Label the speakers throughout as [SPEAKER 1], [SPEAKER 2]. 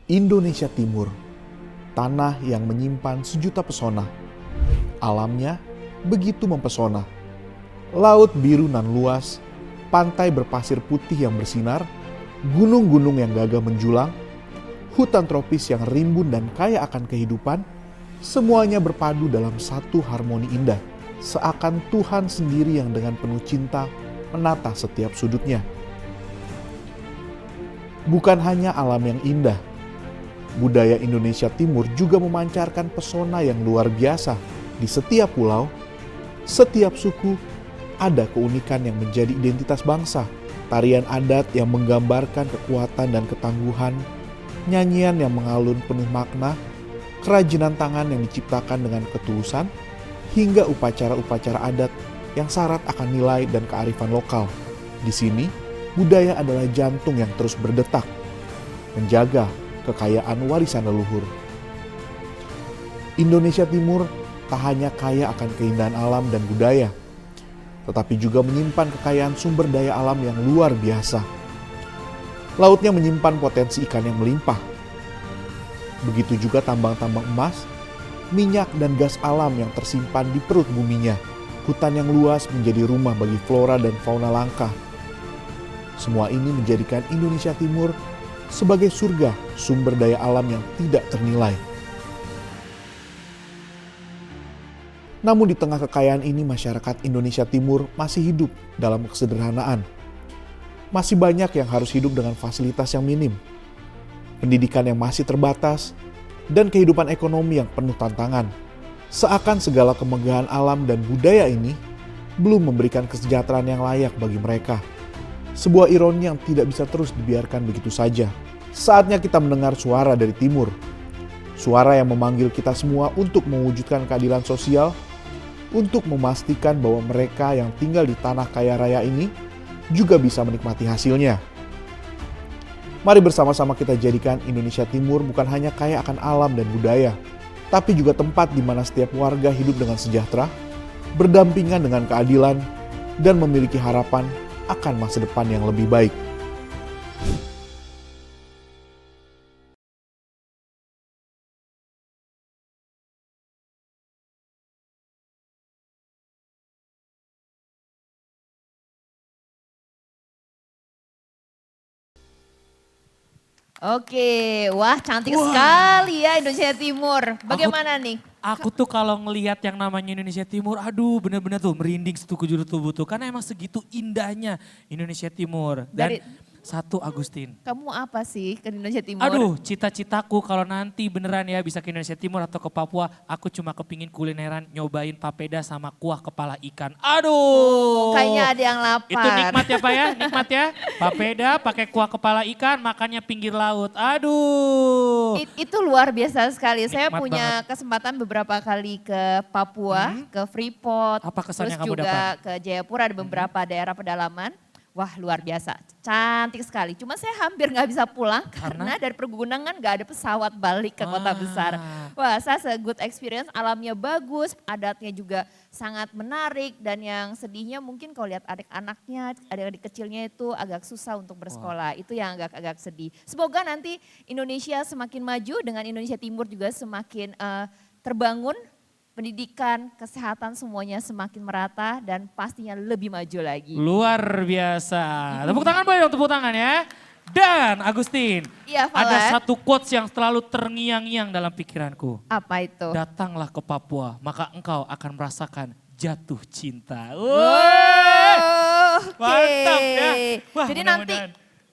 [SPEAKER 1] Indonesia Timur, tanah yang menyimpan sejuta pesona. Alamnya begitu mempesona. Laut biru nan luas, pantai berpasir putih yang bersinar, gunung-gunung yang gagah menjulang, hutan tropis yang rimbun dan kaya akan kehidupan, semuanya berpadu dalam satu harmoni indah. Seakan Tuhan sendiri yang dengan penuh cinta menata setiap sudutnya. Bukan hanya alam yang indah, budaya Indonesia Timur juga memancarkan pesona yang luar biasa. Di setiap pulau, setiap suku, ada keunikan yang menjadi identitas bangsa. Tarian adat yang menggambarkan kekuatan dan ketangguhan, nyanyian yang mengalun penuh makna, kerajinan tangan yang diciptakan dengan ketulusan, hingga upacara-upacara adat yang syarat akan nilai dan kearifan lokal. Di sini, budaya adalah jantung yang terus berdetak, menjaga kekayaan warisan leluhur. Indonesia Timur tak hanya kaya akan keindahan alam dan budaya, tetapi juga menyimpan kekayaan sumber daya alam yang luar biasa. Lautnya menyimpan potensi ikan yang melimpah. Begitu juga tambang-tambang emas, minyak dan gas alam yang tersimpan di perut buminya. Hutan yang luas menjadi rumah bagi flora dan fauna langka. Semua ini menjadikan Indonesia Timur sebagai surga sumber daya alam yang tidak ternilai. Namun di tengah kekayaan ini, masyarakat Indonesia Timur masih hidup dalam kesederhanaan. Masih banyak yang harus hidup dengan fasilitas yang minim, pendidikan yang masih terbatas, dan kehidupan ekonomi yang penuh tantangan. Seakan segala kemegahan alam dan budaya ini belum memberikan kesejahteraan yang layak bagi mereka. Sebuah ironi yang tidak bisa terus dibiarkan begitu saja. Saatnya kita mendengar suara dari timur. Suara yang memanggil kita semua untuk mewujudkan keadilan sosial, untuk memastikan bahwa mereka yang tinggal di tanah kaya raya ini juga bisa menikmati hasilnya. Mari bersama-sama kita jadikan Indonesia Timur bukan hanya kaya akan alam dan budaya, tapi juga tempat di mana setiap warga hidup dengan sejahtera, berdampingan dengan keadilan, dan memiliki harapan akan masa depan yang lebih baik.
[SPEAKER 2] Oke, wah cantik sekali ya Indonesia Timur. Bagaimana nih?
[SPEAKER 3] Aku tuh kalau ngelihat yang namanya Indonesia Timur, aduh bener-bener tuh merinding setuju tubuh tuh. Karena emang segitu indahnya Indonesia Timur. Dan
[SPEAKER 2] Dari
[SPEAKER 3] 1 Agustin.
[SPEAKER 2] kamu apa sih ke Indonesia Timur?
[SPEAKER 3] Aduh, cita-citaku kalau nanti beneran ya bisa ke Indonesia Timur atau ke Papua, aku cuma kepingin kulineran nyobain papeda sama kuah kepala ikan. Aduh.
[SPEAKER 2] Kayaknya ada yang lapar.
[SPEAKER 3] Itu nikmat ya Pak ya, nikmat ya. Papeda pakai kuah kepala ikan, makannya pinggir laut. Aduh.
[SPEAKER 2] Itu luar biasa sekali. Saya
[SPEAKER 3] Nikmat
[SPEAKER 2] punya kesempatan beberapa kali ke Papua, ke Freeport,
[SPEAKER 3] Apa kesan
[SPEAKER 2] terus
[SPEAKER 3] yang kamu
[SPEAKER 2] juga
[SPEAKER 3] dapat?
[SPEAKER 2] ke Jayapura, ada beberapa daerah pedalaman. Wah luar biasa, cantik sekali. Cuma saya hampir nggak bisa pulang karena dari pergunungan nggak ada pesawat balik ke kota besar. Wah saya good experience, alamnya bagus, adatnya juga sangat menarik. Dan yang sedihnya mungkin kalau lihat adik-anaknya, adik-adik kecilnya itu agak susah untuk bersekolah. Itu yang agak sedih. Semoga nanti Indonesia semakin maju, dengan Indonesia Timur juga semakin terbangun. Pendidikan, kesehatan semuanya semakin merata dan pastinya lebih maju lagi.
[SPEAKER 3] Luar biasa. Tepuk tangan boleh dong, tepuk tangan ya. Dan Agustin,
[SPEAKER 2] Iya, Fala.
[SPEAKER 3] ada satu quotes yang selalu terngiang-ngiang dalam pikiranku.
[SPEAKER 2] Apa itu?
[SPEAKER 3] Datanglah ke Papua, maka engkau akan merasakan jatuh cinta.
[SPEAKER 2] Oh, oke.
[SPEAKER 3] Mantap ya. Wah,
[SPEAKER 2] Jadi nanti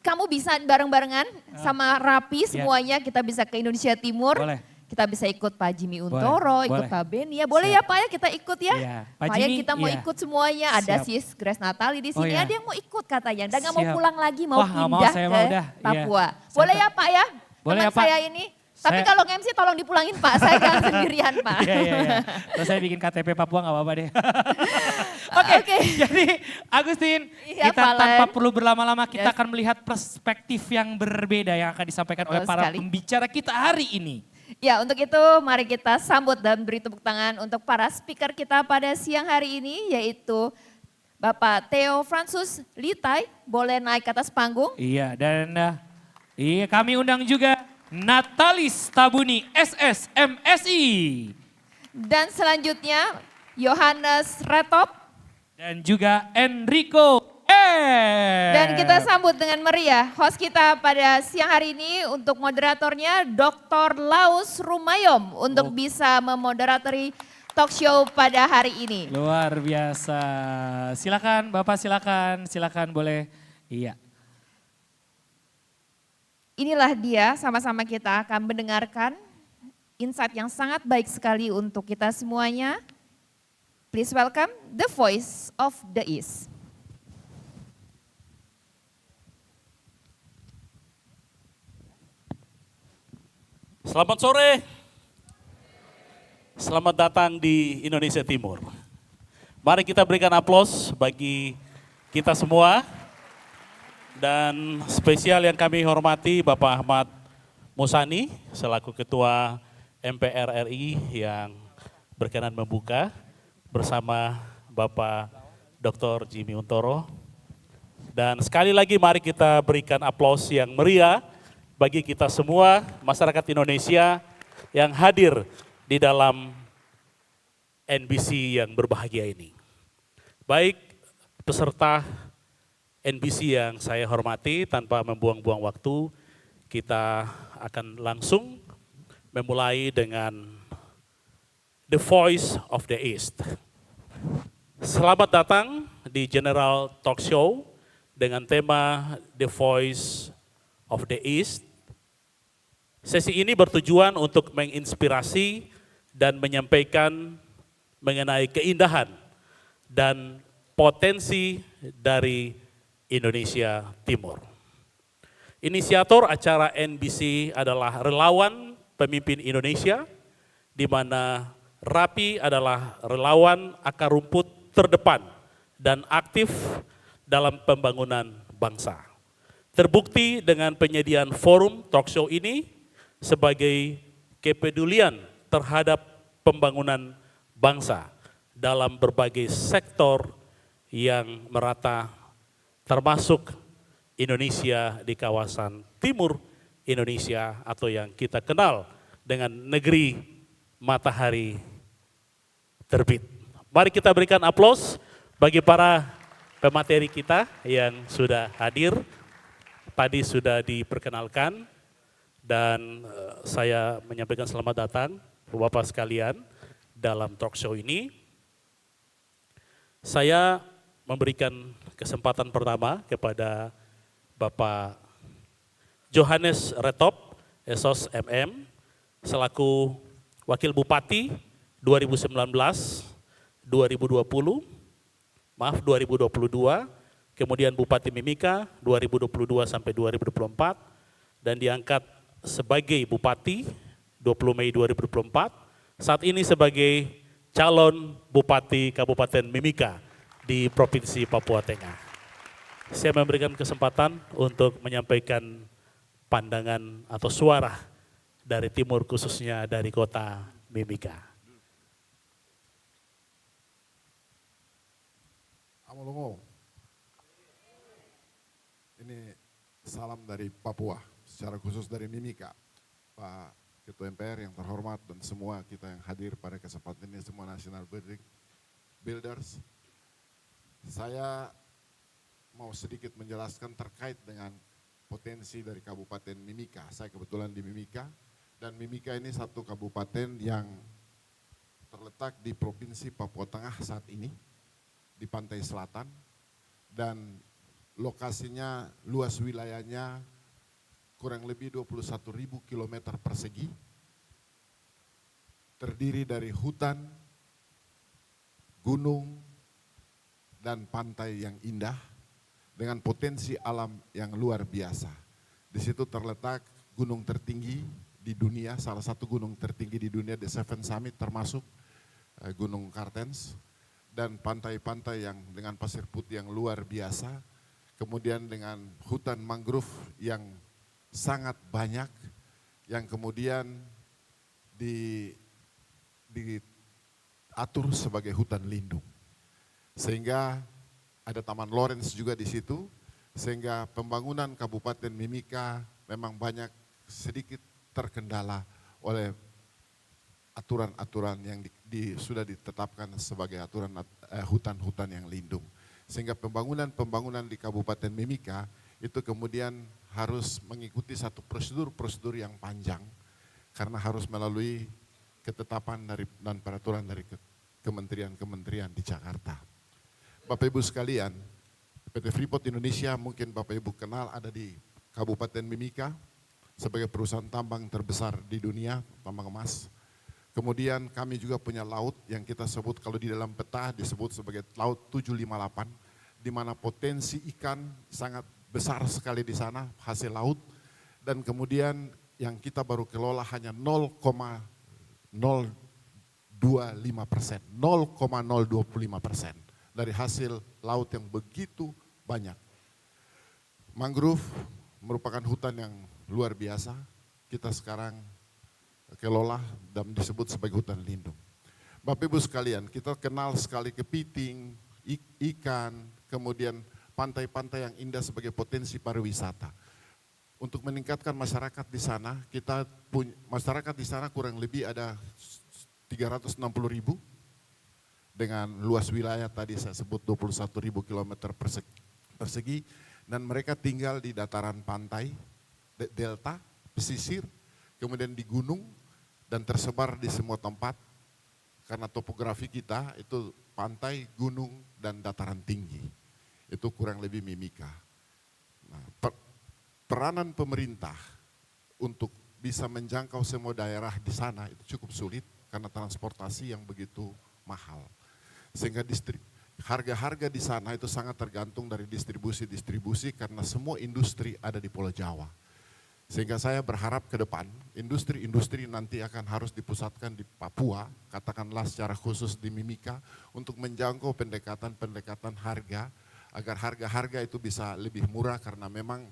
[SPEAKER 2] kamu bisa bareng-barengan sama Rapi semuanya, kita bisa ke Indonesia Timur.
[SPEAKER 3] Boleh.
[SPEAKER 2] Kita bisa ikut Pak Jimmy Untoro, ikut
[SPEAKER 3] boleh.
[SPEAKER 2] Pak Beni ya. Boleh ya Pak ya kita ikut ya.
[SPEAKER 3] Iya, Pak
[SPEAKER 2] Pak ya
[SPEAKER 3] Jimmy,
[SPEAKER 2] kita mau
[SPEAKER 3] iya.
[SPEAKER 2] ikut semuanya. Ada
[SPEAKER 3] Siap.
[SPEAKER 2] sis Grace Natali di
[SPEAKER 3] Oh,
[SPEAKER 2] sini.
[SPEAKER 3] iya.
[SPEAKER 2] Ada yang mau ikut katanya. Dan nggak mau
[SPEAKER 3] Siap.
[SPEAKER 2] pulang lagi, mau
[SPEAKER 3] Wah, nggak mau,
[SPEAKER 2] pindah
[SPEAKER 3] saya
[SPEAKER 2] ke
[SPEAKER 3] mah udah, iya.
[SPEAKER 2] Papua.
[SPEAKER 3] Saya
[SPEAKER 2] Boleh ya Pak ya?
[SPEAKER 3] Boleh
[SPEAKER 2] Teman
[SPEAKER 3] ya, Pak.
[SPEAKER 2] saya ini. Tapi
[SPEAKER 3] Saya-
[SPEAKER 2] kalau MC tolong dipulangin Pak, saya jangan sendirian Pak.
[SPEAKER 3] Iya, iya, iya. Terus saya bikin KTP Papua gak apa-apa deh.
[SPEAKER 2] Oke.
[SPEAKER 3] Jadi Agustin,
[SPEAKER 2] Iya,
[SPEAKER 3] kita
[SPEAKER 2] Valen.
[SPEAKER 3] tanpa perlu berlama-lama kita
[SPEAKER 2] Yes.
[SPEAKER 3] akan melihat perspektif yang berbeda yang akan disampaikan oleh
[SPEAKER 2] Betul
[SPEAKER 3] para
[SPEAKER 2] sekali.
[SPEAKER 3] pembicara kita hari ini.
[SPEAKER 2] Ya untuk itu mari kita sambut dan beri tepuk tangan untuk para speaker kita pada siang hari ini, yaitu Bapak Theo Fransus Litai. Boleh naik ke atas panggung.
[SPEAKER 3] Iya, dan kami undang juga Natalis Tabuni SS MSI.
[SPEAKER 2] Dan selanjutnya Yohanes Retop.
[SPEAKER 3] Dan juga Enrico R.
[SPEAKER 2] Dan kita sambut dengan meriah host kita pada siang hari ini untuk moderatornya Dr. Laus Rumayom untuk bisa memoderatori talk show pada hari ini.
[SPEAKER 3] Luar biasa. Silakan Bapak, silakan boleh. Iya.
[SPEAKER 2] Inilah dia, sama-sama kita akan mendengarkan insight yang sangat baik sekali untuk kita semuanya. Please welcome the voice of the East.
[SPEAKER 4] Selamat sore. Selamat datang di Indonesia Timur. Mari kita berikan aplaus bagi kita semua. Dan spesial yang kami hormati Bapak Ahmad Musani selaku Ketua MPR RI yang berkenan membuka bersama Bapak Dr. Jimmy Untoro. Dan sekali lagi mari kita berikan aplaus yang meriah bagi kita semua masyarakat Indonesia yang hadir di dalam NBC yang berbahagia ini. Baik peserta NBC yang saya hormati, tanpa membuang-buang waktu, kita akan langsung memulai dengan The Voice of the East. Selamat datang di General Talk Show dengan tema The Voice of the East. Sesi ini bertujuan untuk menginspirasi dan menyampaikan mengenai keindahan dan potensi dari Indonesia Timur. Inisiator acara NBC adalah relawan pemimpin Indonesia, di mana Rapi adalah relawan akar rumput terdepan dan aktif dalam pembangunan bangsa. Terbukti dengan penyediaan forum talk show ini sebagai kepedulian terhadap pembangunan bangsa dalam berbagai sektor yang merata, termasuk Indonesia di kawasan timur Indonesia atau yang kita kenal dengan negeri matahari terbit. Mari kita berikan aplaus bagi para pemateri kita yang sudah hadir. Tadi sudah diperkenalkan dan saya menyampaikan selamat datang Bapak sekalian dalam talk show ini. Saya memberikan kesempatan pertama kepada Bapak Yohanes Retop, SOS MM, selaku Wakil Bupati 2022, kemudian Bupati Mimika 2022 sampai 2024, dan diangkat sebagai Bupati 20 Mei 2024, saat ini sebagai calon Bupati Kabupaten Mimika di Provinsi Papua Tengah. Saya memberikan kesempatan untuk menyampaikan pandangan atau suara dari timur, khususnya dari kota Mimika.
[SPEAKER 5] Amolongo. Ini salam dari Papua, secara khusus dari Mimika. Pak Ketua MPR yang terhormat dan semua kita yang hadir pada kesempatan ini, semua National Builders. Saya mau sedikit menjelaskan terkait dengan potensi dari Kabupaten Mimika. Saya kebetulan di Mimika, dan Mimika ini satu kabupaten yang terletak di Provinsi Papua Tengah saat ini, di pantai selatan, dan lokasinya, luas wilayahnya kurang lebih 21.000 km persegi, terdiri dari hutan, gunung, dan pantai yang indah, dengan potensi alam yang luar biasa. Di situ terletak gunung tertinggi di dunia, salah satu gunung tertinggi di dunia, The Seven Summit, termasuk Gunung Kartens, dan pantai-pantai yang dengan pasir putih yang luar biasa, kemudian dengan hutan mangrove yang sangat banyak, yang kemudian diatur sebagai hutan lindung. Sehingga ada Taman Lawrence juga di situ, sehingga pembangunan Kabupaten Mimika memang banyak sedikit terkendala oleh aturan-aturan yang sudah ditetapkan sebagai aturan hutan-hutan yang lindung. Sehingga pembangunan di Kabupaten Mimika itu kemudian harus mengikuti satu prosedur yang panjang karena harus melalui ketetapan dan peraturan dari kementerian-kementerian di Jakarta. Bapak Ibu sekalian, PT Freeport Indonesia mungkin Bapak Ibu kenal ada di Kabupaten Mimika sebagai perusahaan tambang terbesar di dunia, tambang emas. Kemudian kami juga punya laut yang kita sebut kalau di dalam peta disebut sebagai Laut 758, di mana potensi ikan sangat besar sekali di sana, hasil laut. Dan kemudian yang kita baru kelola hanya 0,025%, 0,025% dari hasil laut yang begitu banyak. Mangrove merupakan hutan yang luar biasa, kita sekarang kelola dan disebut sebagai hutan lindung. Bapak Ibu sekalian, kita kenal sekali kepiting, ikan, kemudian pantai-pantai yang indah sebagai potensi pariwisata. Untuk meningkatkan masyarakat di sana, masyarakat di sana kurang lebih ada 360.000 dengan luas wilayah tadi saya sebut 21.000 km persegi dan mereka tinggal di dataran pantai, delta, pesisir, kemudian di gunung dan tersebar di semua tempat karena topografi kita itu pantai, gunung, dan dataran tinggi. Itu kurang lebih Mimika. Nah, peranan pemerintah untuk bisa menjangkau semua daerah di sana itu cukup sulit karena transportasi yang begitu mahal. Sehingga harga-harga di sana itu sangat tergantung dari distribusi karena semua industri ada di Pulau Jawa. Sehingga saya berharap ke depan industri-industri nanti akan harus dipusatkan di Papua, katakanlah secara khusus di Mimika untuk menjangkau pendekatan harga agar harga-harga itu bisa lebih murah karena memang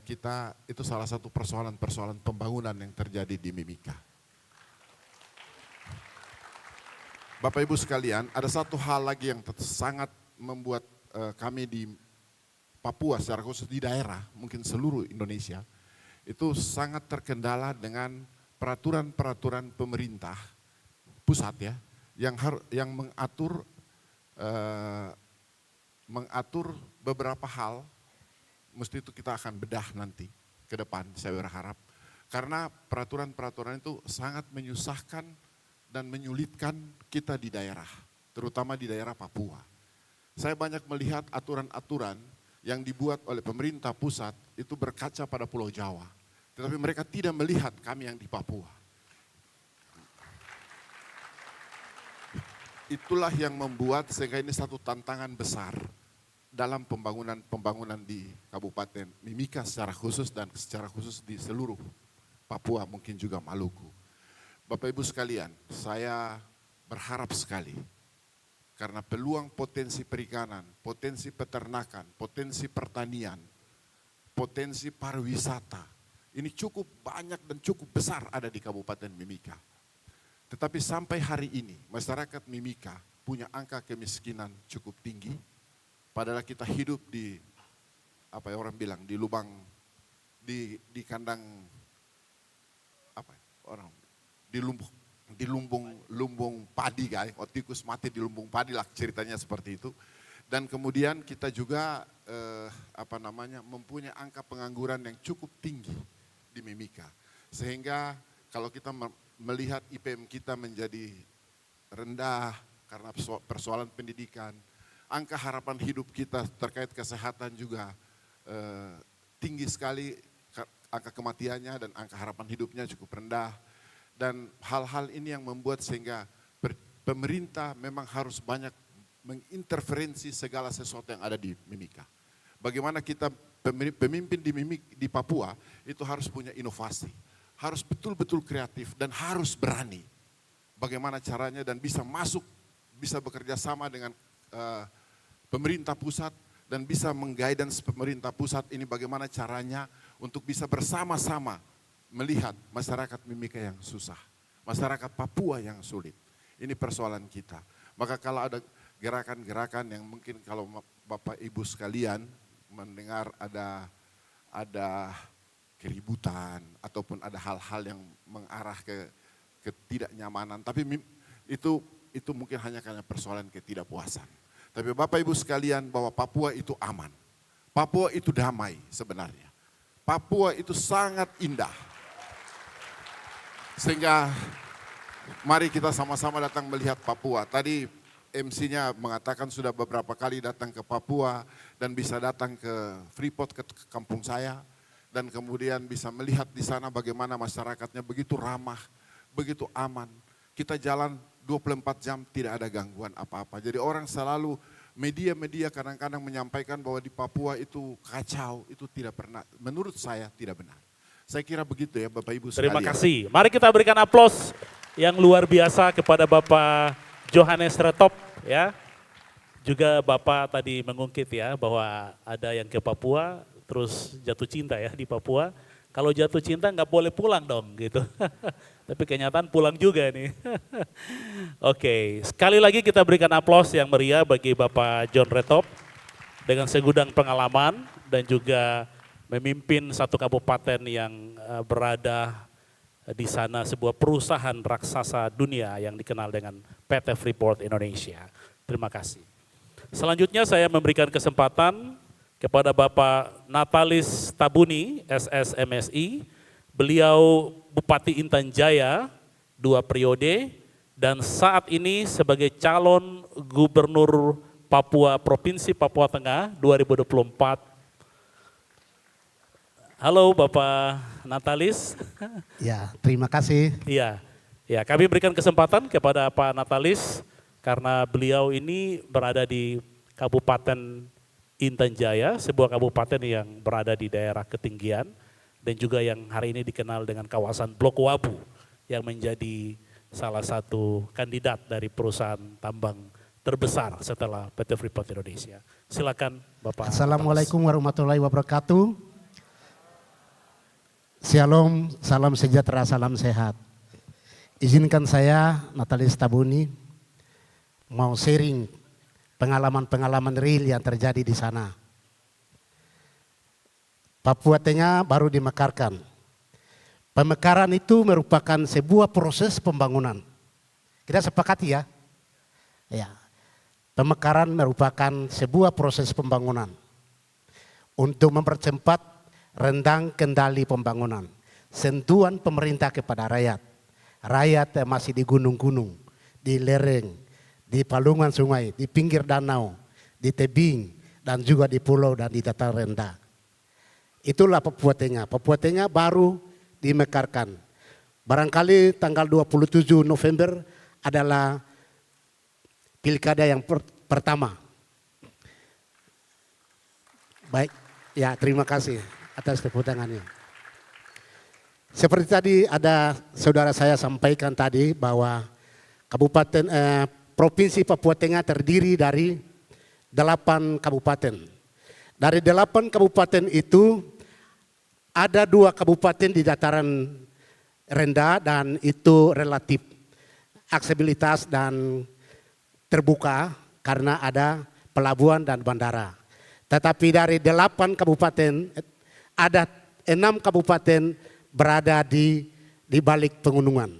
[SPEAKER 5] kita itu salah satu persoalan pembangunan yang terjadi di Mimika. Bapak Ibu sekalian, ada satu hal lagi yang sangat membuat kami di Papua secara khusus di daerah, mungkin seluruh Indonesia, itu sangat terkendala dengan peraturan-peraturan pemerintah pusat ya, yang mengatur beberapa hal, mesti itu kita akan bedah nanti ke depan saya berharap. Karena peraturan-peraturan itu sangat menyusahkan dan menyulitkan kita di daerah, terutama di daerah Papua. Saya banyak melihat aturan-aturan yang dibuat oleh pemerintah pusat itu berkaca pada Pulau Jawa. Tetapi mereka tidak melihat kami yang di Papua. Itulah yang membuat sehingga ini satu tantangan besar dalam pembangunan di Kabupaten Mimika secara khusus dan secara khusus di seluruh Papua, mungkin juga Maluku. Bapak Ibu sekalian, saya berharap sekali karena peluang potensi perikanan, potensi peternakan, potensi pertanian, potensi pariwisata, ini cukup banyak dan cukup besar ada di Kabupaten Mimika. Tetapi sampai hari ini masyarakat Mimika punya angka kemiskinan cukup tinggi. Padahal kita hidup di, apa ya orang bilang, di lubang, di kandang, apa ya, orang, di lumbung padi guys, tikus mati di lumbung padi lah ceritanya seperti itu. Dan kemudian kita juga mempunyai angka pengangguran yang cukup tinggi di Mimika. Sehingga kalau kita melihat IPM kita menjadi rendah karena persoalan pendidikan, angka harapan hidup kita terkait kesehatan juga tinggi sekali, angka kematiannya dan angka harapan hidupnya cukup rendah. Dan hal-hal ini yang membuat sehingga pemerintah memang harus banyak menginterferensi segala sesuatu yang ada di Mimika. Bagaimana kita pemimpin di Papua itu harus punya inovasi, harus betul-betul kreatif dan harus berani. Bagaimana caranya dan bisa bekerja sama dengan pemerintah pusat dan bisa mengguidance pemerintah pusat ini bagaimana caranya untuk bisa bersama-sama melihat masyarakat Mimika yang susah, masyarakat Papua yang sulit. Ini persoalan kita. Maka kalau ada gerakan-gerakan yang mungkin kalau Bapak Ibu sekalian mendengar ada keributan ataupun ada hal-hal yang mengarah ke ketidaknyamanan. Tapi itu mungkin hanya karena persoalan ketidakpuasan. Tapi Bapak Ibu sekalian, bahwa Papua itu aman. Papua itu damai sebenarnya. Papua itu sangat indah. Sehingga mari kita sama-sama datang melihat Papua. Tadi MC-nya mengatakan sudah beberapa kali datang ke Papua dan bisa datang ke Freeport, ke kampung saya. Dan kemudian bisa melihat di sana bagaimana masyarakatnya begitu ramah, begitu aman. Kita jalan 24 jam tidak ada gangguan apa-apa. Jadi orang selalu, media-media kadang-kadang menyampaikan bahwa di Papua itu kacau, itu tidak pernah, menurut saya tidak benar. Saya kira begitu ya Bapak Ibu sekalian.
[SPEAKER 4] Terima kasih. Mari kita berikan aplaus yang luar biasa kepada Bapak Johannes Retop ya. Juga Bapak tadi mengungkit ya bahwa ada yang ke Papua terus jatuh cinta ya di Papua. Kalau jatuh cinta nggak boleh pulang dong gitu. Tapi kenyataan pulang juga nih. Oke, sekali lagi kita berikan aplaus yang meriah bagi Bapak John Retop dengan segudang pengalaman dan juga memimpin satu kabupaten yang berada di sana, sebuah perusahaan raksasa dunia yang dikenal dengan PT Freeport Indonesia. Terima kasih. Selanjutnya saya memberikan kesempatan kepada Bapak Natalis Tabuni, SSMSI. Beliau Bupati Intan Jaya 2 periode dan saat ini sebagai calon Gubernur Papua Provinsi Papua Tengah 2024. Halo Bapak Natalis.
[SPEAKER 6] Ya, terima kasih.
[SPEAKER 4] Iya, ya kami berikan kesempatan kepada Pak Natalis karena beliau ini berada di Kabupaten Intan Jaya, sebuah kabupaten yang berada di daerah ketinggian dan juga yang hari ini dikenal dengan kawasan Blok Wabu yang menjadi salah satu kandidat dari perusahaan tambang terbesar setelah PT Freeport Indonesia. Silakan Bapak.
[SPEAKER 6] Assalamualaikum warahmatullahi wabarakatuh. Shalom, salam sejahtera, salam sehat. Izinkan saya, Natalis Tabuni, mau sharing pengalaman-pengalaman real yang terjadi di sana. Papua Tengah baru dimekarkan. Pemekaran itu merupakan sebuah proses pembangunan. Kita sepakati ya? Ya. Pemekaran merupakan sebuah proses pembangunan untuk mempercepat rendang kendali pembangunan. Sentuhan pemerintah kepada rakyat. Rakyat masih di gunung-gunung, di lereng, di palungan sungai, di pinggir danau, di tebing, dan juga di pulau dan di dataran rendah. Itulah Papua Tengah. Papua Tengah baru dimekarkan. Barangkali tanggal 27 November adalah pilkada yang pertama. Baik, ya terima kasih atas tepuk tangannya. Seperti tadi ada saudara saya sampaikan tadi bahwa Provinsi Papua Tengah terdiri dari 8 kabupaten. Dari 8 kabupaten itu ada 2 kabupaten di dataran rendah dan itu relatif aksesibilitas dan terbuka karena ada pelabuhan dan bandara. Tetapi dari 8 kabupaten ada 6 kabupaten berada di balik pegunungan.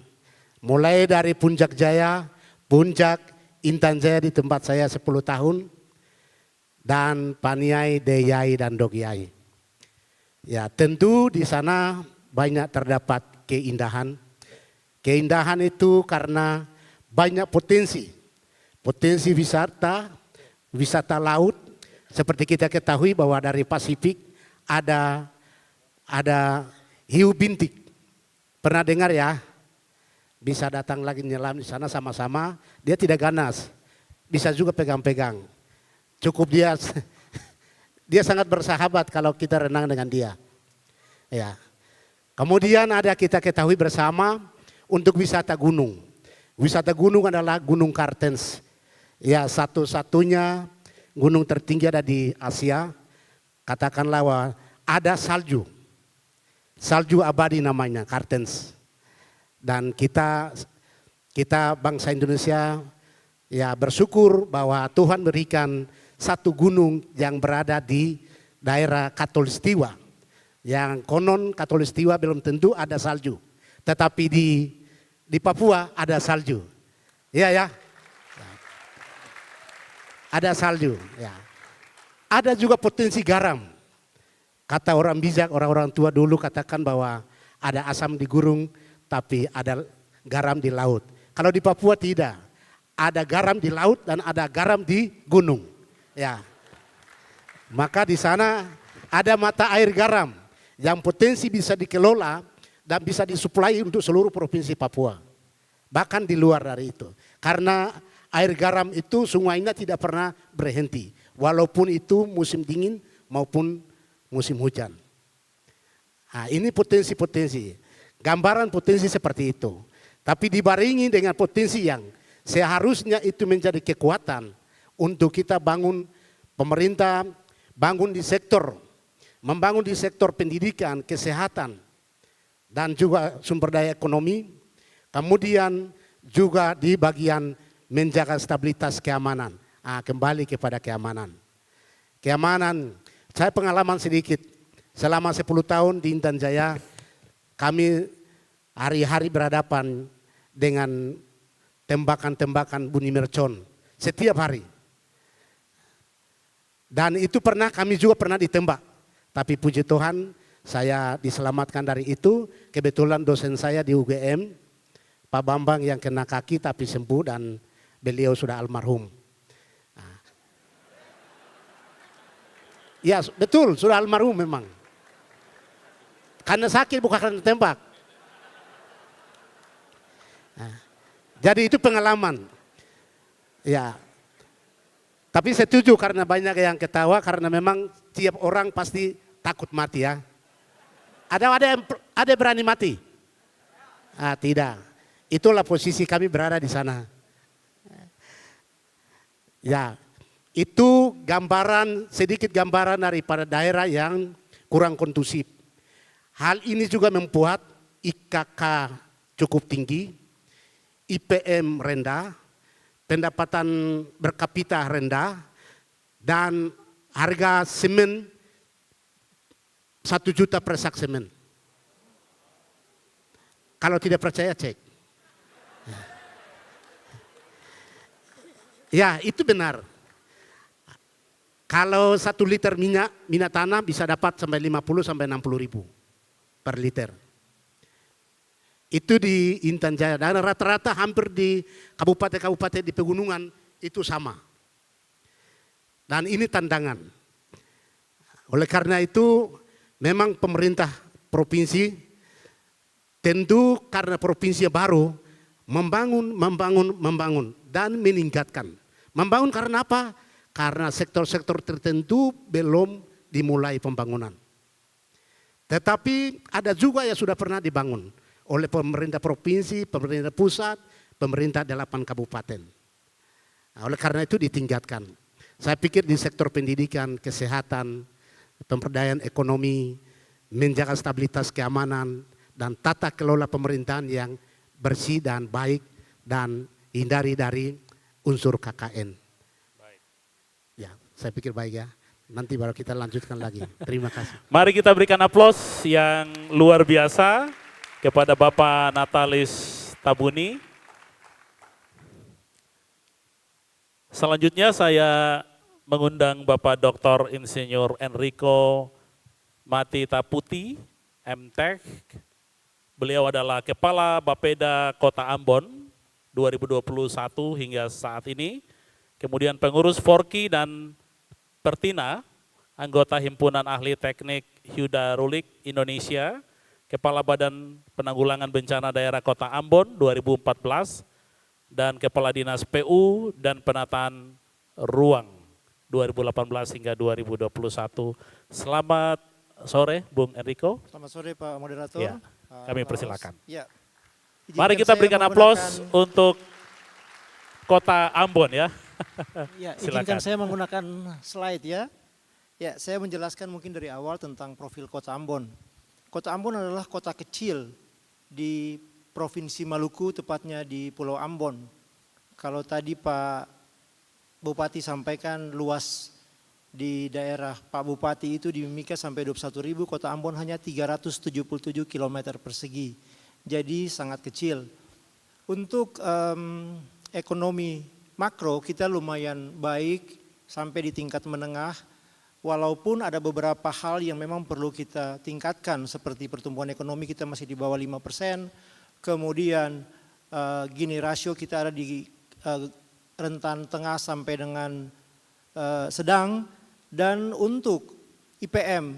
[SPEAKER 6] Mulai dari Puncak Jaya, Puncak, Intan Jaya di tempat saya 10 tahun, dan Paniai, Deyai, dan Dogyai. Ya tentu di sana banyak terdapat keindahan. Keindahan itu karena banyak potensi wisata laut. Seperti kita ketahui bahwa dari Pasifik ada hiu bintik. Pernah dengar ya? Bisa datang lagi nyelam di sana sama-sama, dia tidak ganas. Bisa juga pegang-pegang. Cukup dia sangat bersahabat kalau kita renang dengan dia. Ya. Kemudian ada kita ketahui bersama untuk wisata gunung. Wisata gunung adalah Gunung Kartens. Ya, satu-satunya gunung tertinggi ada di Asia. Katakanlah bahwa ada salju. Salju abadi namanya, Kartens. Dan kita bangsa Indonesia ya bersyukur bahwa Tuhan berikan satu gunung yang berada di daerah Katulistiwa Yang konon Katulistiwa belum tentu ada salju. Tetapi di Papua ada salju. Iya ya. Ada salju. Ya. Ada juga potensi garam. Kata orang bijak, orang-orang tua dulu katakan bahwa ada asam di gurun, tapi ada garam di laut. Kalau di Papua tidak. Ada garam di laut dan ada garam di gunung. Ya. Maka di sana ada mata air garam yang potensi bisa dikelola dan bisa disuplai untuk seluruh provinsi Papua. Bahkan di luar dari itu. Karena air garam itu sungainya tidak pernah berhenti. Walaupun itu musim dingin maupun musim hujan. Nah, ini potensi-potensi. Gambaran potensi seperti itu. Tapi dibarengi dengan potensi yang seharusnya itu menjadi kekuatan untuk kita bangun pemerintah, bangun di sektor, membangun di sektor pendidikan, kesehatan, dan juga sumber daya ekonomi. Kemudian juga di bagian menjaga stabilitas keamanan. Kembali kepada keamanan. Keamanan, saya pengalaman sedikit. Selama 10 tahun di Intan Jaya, kami hari-hari berhadapan dengan tembakan-tembakan bunyi mercon. Setiap hari. Dan itu kami juga pernah ditembak. Tapi puji Tuhan, saya diselamatkan dari itu. Kebetulan dosen saya di UGM, Pak Bambang yang kena kaki tapi sembuh dan beliau sudah almarhum. Ya betul, sudah almarhum memang. Karena sakit bukan karena tembak. Jadi itu pengalaman. Ya. Tapi setuju karena banyak yang ketawa karena memang tiap orang pasti takut mati ya. Ada yang berani mati? Tidak. Itulah posisi kami berada di sana. Ya. Itu sedikit gambaran daripada daerah yang kurang kondusif. Hal ini juga membuat IKK cukup tinggi, IPM rendah, pendapatan berkapita rendah, dan harga semen 1 juta per sak semen. Kalau tidak percaya cek. Ya itu benar. Kalau 1 liter minyak tanah bisa dapat sampai 50 sampai 60 ribu per liter. Itu di Intan Jaya dan rata-rata hampir di kabupaten-kabupaten di pegunungan itu sama. Dan ini tantangan. Oleh karena itu memang pemerintah provinsi tentu karena provinsi baru membangun dan meningkatkan. Membangun karena apa? Karena sektor-sektor tertentu belum dimulai pembangunan. Tetapi ada juga yang sudah pernah dibangun oleh pemerintah provinsi, pemerintah pusat, pemerintah 8 kabupaten. Nah, oleh karena itu ditingkatkan. Saya pikir di sektor pendidikan, kesehatan, pemberdayaan ekonomi, menjaga stabilitas keamanan, dan tata kelola pemerintahan yang bersih dan baik dan hindari dari unsur KKN. Ya, saya pikir baik ya. Nanti baru kita lanjutkan lagi. Terima kasih.
[SPEAKER 4] Mari kita berikan aplaus yang luar biasa kepada Bapak Natalis Tabuni. Selanjutnya saya mengundang Bapak Dr. Insinyur Enrico Matita Puti, MTech. Beliau adalah Kepala Bapeda Kota Ambon 2021 hingga saat ini. Kemudian pengurus Forki dan Pertina, anggota Himpunan Ahli Teknik Hydraulik Indonesia, Kepala Badan Penanggulangan Bencana Daerah Kota Ambon 2014, dan Kepala Dinas PU dan Penataan Ruang 2018 hingga 2021. Selamat sore Bung Enrico.
[SPEAKER 7] Selamat sore Pak Moderator.
[SPEAKER 4] Ya, kami persilakan.
[SPEAKER 7] Ya.
[SPEAKER 4] Mari kita berikan aplaus untuk Kota Ambon ya.
[SPEAKER 7] Ya, izinkan saya menggunakan slide ya. Ya, saya menjelaskan mungkin dari awal tentang profil Kota Ambon. Kota Ambon adalah kota kecil di Provinsi Maluku, tepatnya di Pulau Ambon. Kalau tadi Pak Bupati sampaikan luas di daerah Pak Bupati itu di Mimika sampai 21.000, Kota Ambon hanya 377 km persegi. Jadi sangat kecil. Untuk ekonomi makro kita lumayan baik sampai di tingkat menengah. Walaupun ada beberapa hal yang memang perlu kita tingkatkan seperti pertumbuhan ekonomi kita masih di bawah 5%, kemudian Gini rasio kita ada di rentan tengah sampai dengan sedang, dan untuk IPM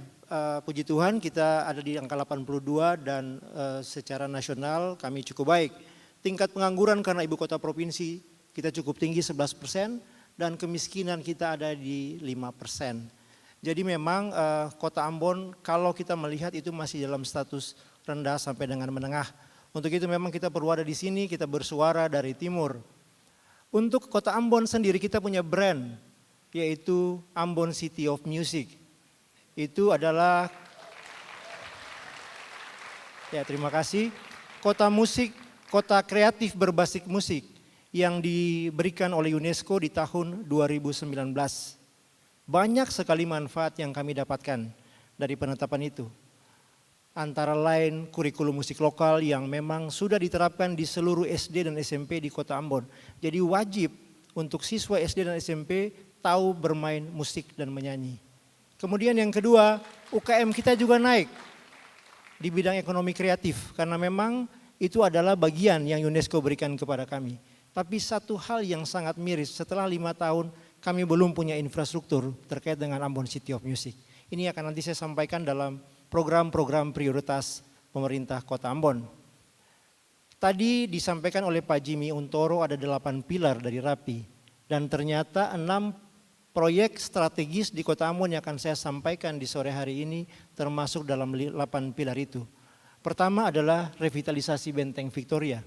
[SPEAKER 7] puji Tuhan kita ada di angka 82 dan secara nasional kami cukup baik. Tingkat pengangguran karena ibu kota provinsi kita cukup tinggi 11% dan kemiskinan kita ada di 5%. Jadi memang Kota Ambon kalau kita melihat itu masih dalam status rendah sampai dengan menengah. Untuk itu memang kita perlu ada di sini, kita bersuara dari timur. Untuk Kota Ambon sendiri kita punya brand, yaitu Ambon City of Music. Itu adalah, ya terima kasih, kota musik, kota kreatif berbasis musik yang diberikan oleh UNESCO di tahun 2019. Banyak sekali manfaat yang kami dapatkan dari penetapan itu. Antara lain kurikulum musik lokal yang memang sudah diterapkan di seluruh SD dan SMP di Kota Ambon. Jadi wajib untuk siswa SD dan SMP tahu bermain musik dan menyanyi. Kemudian yang kedua, UKM kita juga naik di bidang ekonomi kreatif. Karena memang itu adalah bagian yang UNESCO berikan kepada kami. Tapi satu hal yang sangat miris, setelah 5 tahun kami belum punya infrastruktur terkait dengan Ambon City of Music. Ini akan nanti saya sampaikan dalam program-program prioritas pemerintah Kota Ambon. Tadi disampaikan oleh Pak Jimmy Untoro ada 8 pilar dari RAPI. Dan ternyata 6 proyek strategis di Kota Ambon yang akan saya sampaikan di sore hari ini termasuk dalam 8 pilar itu. Pertama adalah revitalisasi Benteng Victoria.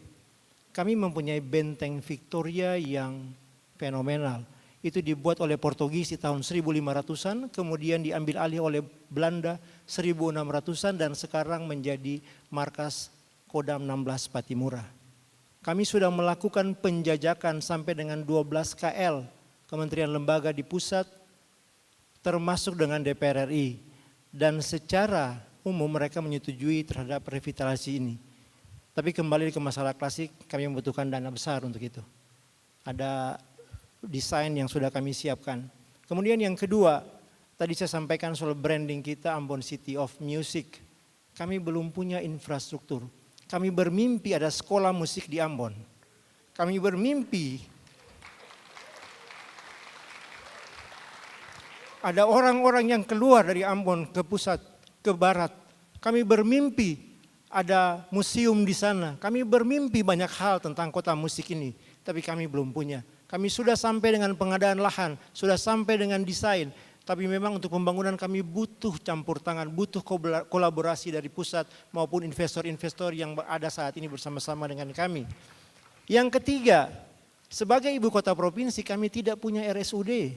[SPEAKER 7] Kami mempunyai Benteng Victoria yang fenomenal. Itu dibuat oleh Portugis di tahun 1500-an, kemudian diambil alih oleh Belanda 1600-an dan sekarang menjadi markas Kodam 16 Patimura. Kami sudah melakukan penjajakan sampai dengan 12 KL, kementerian lembaga di pusat, termasuk dengan DPR RI. Dan secara umum mereka menyetujui terhadap revitalisasi ini. Tapi kembali ke masalah klasik, kami membutuhkan dana besar untuk itu. Ada desain yang sudah kami siapkan. Kemudian yang kedua, tadi saya sampaikan soal branding kita Ambon City of Music. Kami belum punya infrastruktur. Kami bermimpi ada sekolah musik di Ambon. Kami bermimpi ada orang-orang yang keluar dari Ambon ke pusat, ke barat. Kami bermimpi ada museum di sana. Kami bermimpi banyak hal tentang kota musik ini, tapi kami belum punya. Kami sudah sampai dengan pengadaan lahan, sudah sampai dengan desain. Tapi memang untuk pembangunan kami butuh campur tangan, butuh kolaborasi dari pusat maupun investor-investor yang ada saat ini bersama-sama dengan kami. Yang ketiga, sebagai ibu kota provinsi kami tidak punya RSUD.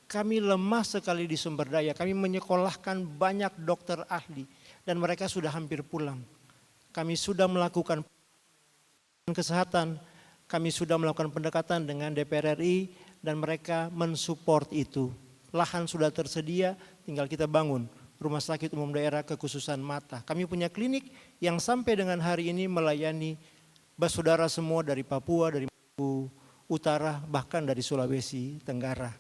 [SPEAKER 7] Kami lemah sekali di sumber daya, kami menyekolahkan banyak dokter ahli dan mereka sudah hampir pulang. Kami sudah melakukan kesehatan, kami sudah melakukan pendekatan dengan DPR RI dan mereka mensupport itu. Lahan sudah tersedia, tinggal kita bangun rumah sakit umum daerah kekhususan mata. Kami punya klinik yang sampai dengan hari ini melayani saudara semua dari Papua, dari Maluku Utara, bahkan dari Sulawesi Tenggara.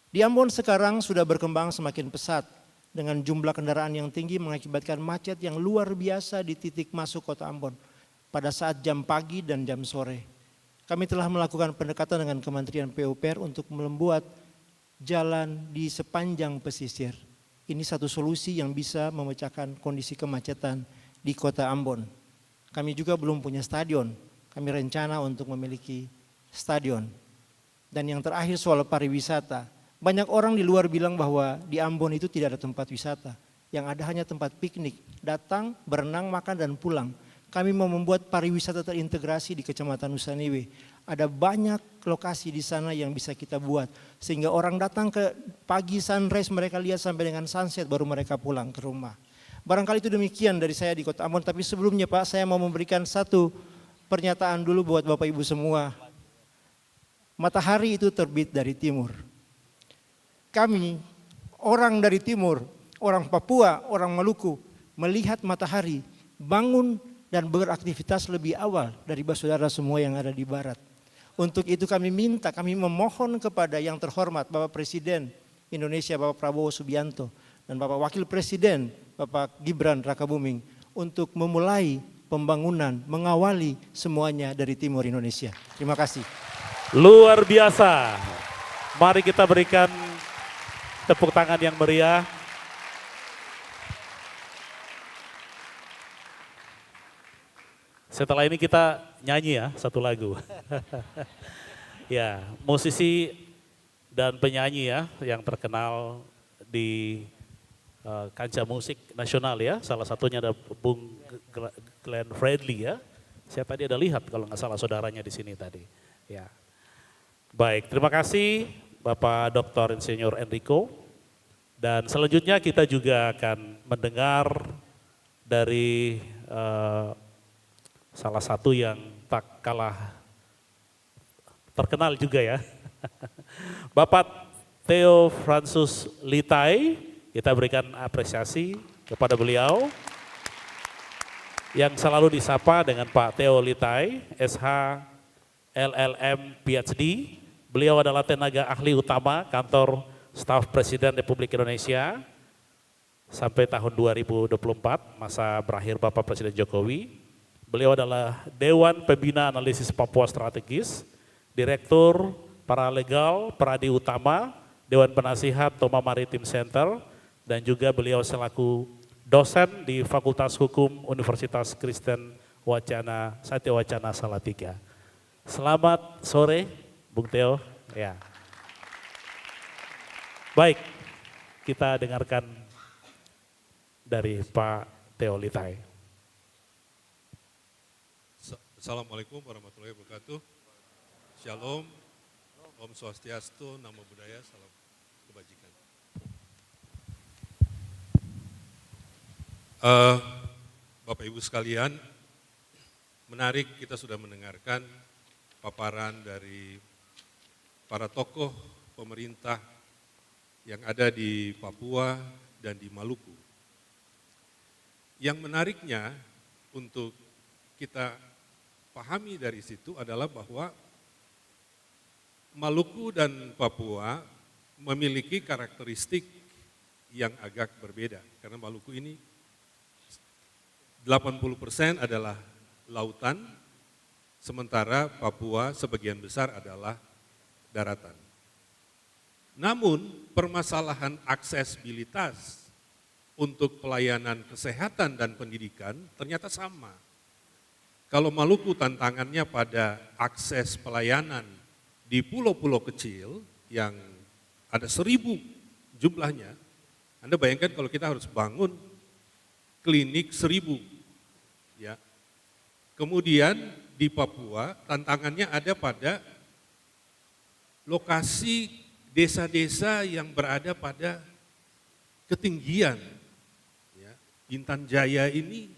[SPEAKER 7] Di Ambon sekarang sudah berkembang semakin pesat dengan jumlah kendaraan yang tinggi mengakibatkan macet yang luar biasa di titik masuk Kota Ambon pada saat jam pagi dan jam sore. Kami telah melakukan pendekatan dengan Kementerian PUPR untuk membuat jalan di sepanjang pesisir. Ini satu solusi yang bisa memecahkan kondisi kemacetan di Kota Ambon. Kami juga belum punya stadion. Kami rencana untuk memiliki stadion. Dan yang terakhir soal pariwisata. Banyak orang di luar bilang bahwa di Ambon itu tidak ada tempat wisata. Yang ada hanya tempat piknik. Datang, berenang, makan dan pulang. Kami mau membuat pariwisata terintegrasi di Kecamatan Nusaniwe. Ada banyak lokasi di sana yang bisa kita buat. Sehingga orang datang ke pagi sunrise mereka lihat sampai dengan sunset baru mereka pulang ke rumah. Barangkali itu demikian dari saya di Kota Ambon. Tapi sebelumnya Pak saya mau memberikan satu pernyataan dulu buat Bapak Ibu semua. Matahari itu terbit dari timur. kami, orang dari timur, orang Papua, orang Maluku, melihat matahari, bangun dan beraktivitas lebih awal dari saudara semua yang ada di barat. Untuk itu kami minta, kami memohon kepada yang terhormat Bapak Presiden Indonesia, Bapak Prabowo Subianto, dan Bapak Wakil Presiden, Bapak Gibran Rakabuming, untuk memulai pembangunan, mengawali semuanya dari timur Indonesia. Terima kasih.
[SPEAKER 4] Luar biasa. Mari kita berikan tepuk tangan yang meriah. Setelah ini kita nyanyi ya satu lagu. Ya, musisi dan penyanyi ya yang terkenal di kancah musik nasional ya. Salah satunya ada Bung Glenn Fredly ya. Saya tadi ada lihat kalau nggak salah saudaranya di sini tadi. Ya. Baik, terima kasih Bapak Dr. Insinyur Enrico. Dan selanjutnya kita juga akan mendengar dari salah satu yang tak kalah terkenal juga ya. Bapak Theo Francis Litai, kita berikan apresiasi kepada beliau yang selalu disapa dengan Pak Theo Litai, SH LLM PhD. Beliau adalah tenaga ahli utama kantor staf Presiden Republik Indonesia sampai tahun 2024, masa berakhir Bapak Presiden Jokowi. Beliau adalah Dewan Pembina Analisis Papua Strategis, Direktur Paralegal Peradi Utama, Dewan Penasihat Toma Maritim Center, dan juga beliau selaku dosen di Fakultas Hukum Universitas Kristen Wacana Satya Wacana Salatiga. Selamat sore, Bung Theo. Ya. Baik, kita dengarkan dari Pak Theo Litai.
[SPEAKER 8] Assalamualaikum warahmatullahi wabarakatuh. Shalom, Om Swastiastu, Namo Buddhaya, salam kebajikan. Bapak Ibu sekalian, menarik kita sudah mendengarkan paparan dari para tokoh pemerintah yang ada di Papua dan di Maluku. Yang menariknya untuk kita pahami dari situ adalah bahwa Maluku dan Papua memiliki karakteristik yang agak berbeda. Karena Maluku ini 80% adalah lautan, sementara Papua sebagian besar adalah daratan. Namun permasalahan aksesibilitas untuk pelayanan kesehatan dan pendidikan ternyata sama. Kalau Maluku tantangannya pada akses pelayanan di pulau-pulau kecil yang ada 1.000 jumlahnya, Anda bayangkan kalau kita harus bangun klinik 1.000. Ya. Kemudian di Papua tantangannya ada pada lokasi desa-desa yang berada pada ketinggian. Ya. Intan Jaya ini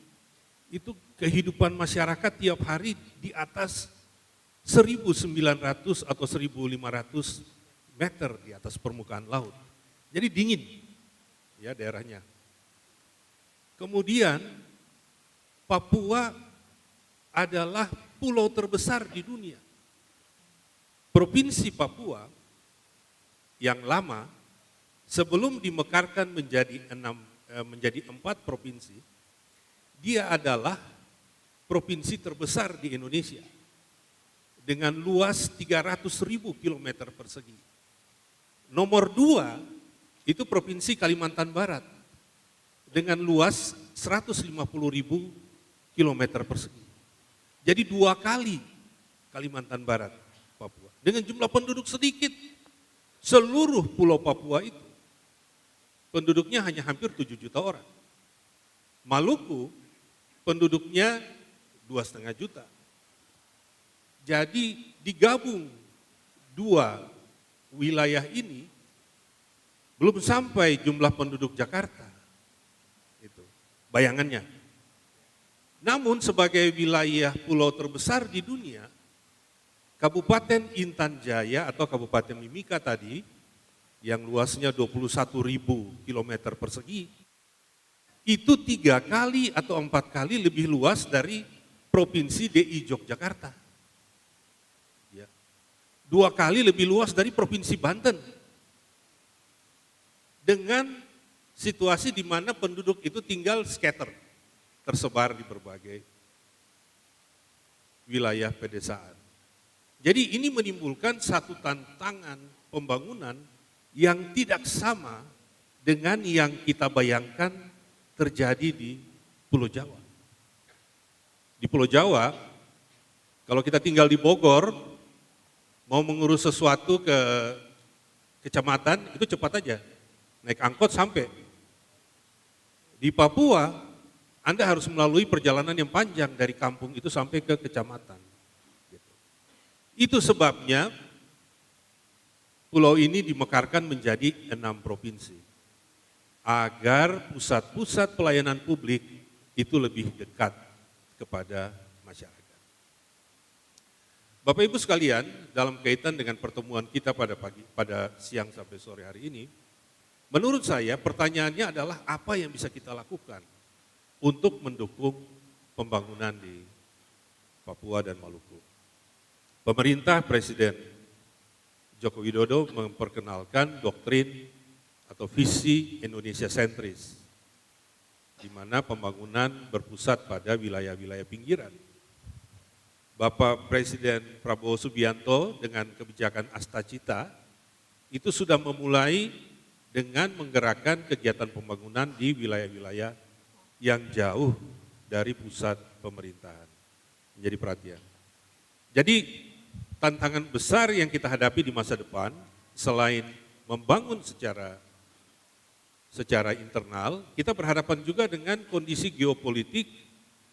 [SPEAKER 8] itu kehidupan masyarakat tiap hari di atas 1.900 atau 1.500 meter di atas permukaan laut. Jadi dingin ya daerahnya. Kemudian Papua adalah pulau terbesar di dunia. Provinsi Papua yang lama sebelum dimekarkan menjadi 4 provinsi, dia adalah provinsi terbesar di Indonesia dengan luas 300.000 km persegi. Nomor 2 itu Provinsi Kalimantan Barat dengan luas 150.000 km persegi. Jadi 2 kali Kalimantan Barat, Papua. Dengan jumlah penduduk sedikit, seluruh pulau Papua itu penduduknya hanya hampir 7 juta orang. Maluku penduduknya 2,5 juta. Jadi digabung 2 wilayah ini belum sampai jumlah penduduk Jakarta. Itu bayangannya. Namun sebagai wilayah pulau terbesar di dunia, Kabupaten Intan Jaya atau Kabupaten Mimika tadi yang luasnya 21.000 kilometer persegi, itu 3 kali atau 4 kali lebih luas dari Provinsi DI Yogyakarta. Ya. 2 kali lebih luas dari Provinsi Banten. Dengan situasi di mana penduduk itu tinggal scatter, tersebar di berbagai wilayah pedesaan. Jadi ini menimbulkan satu tantangan pembangunan yang tidak sama dengan yang kita bayangkan terjadi di Pulau Jawa. Di Pulau Jawa, kalau kita tinggal di Bogor, mau mengurus sesuatu ke kecamatan, itu cepat aja. Naik angkot sampai. Di Papua, Anda harus melalui perjalanan yang panjang dari kampung itu sampai ke kecamatan. Itu sebabnya pulau ini dimekarkan menjadi 6 provinsi. Agar pusat-pusat pelayanan publik itu lebih dekat kepada masyarakat. Bapak Ibu sekalian, dalam kaitan dengan pertemuan kita pada siang sampai sore hari ini, menurut saya pertanyaannya adalah apa yang bisa kita lakukan untuk mendukung pembangunan di Papua dan Maluku. Pemerintah Presiden Joko Widodo memperkenalkan doktrin atau visi Indonesia sentris, di mana pembangunan berpusat pada wilayah-wilayah pinggiran. Bapak Presiden Prabowo Subianto dengan kebijakan Astacita itu sudah memulai dengan menggerakkan kegiatan pembangunan di wilayah-wilayah yang jauh dari pusat pemerintahan. Menjadi perhatian. Jadi tantangan besar yang kita hadapi di masa depan selain membangun secara internal, kita berhadapan juga dengan kondisi geopolitik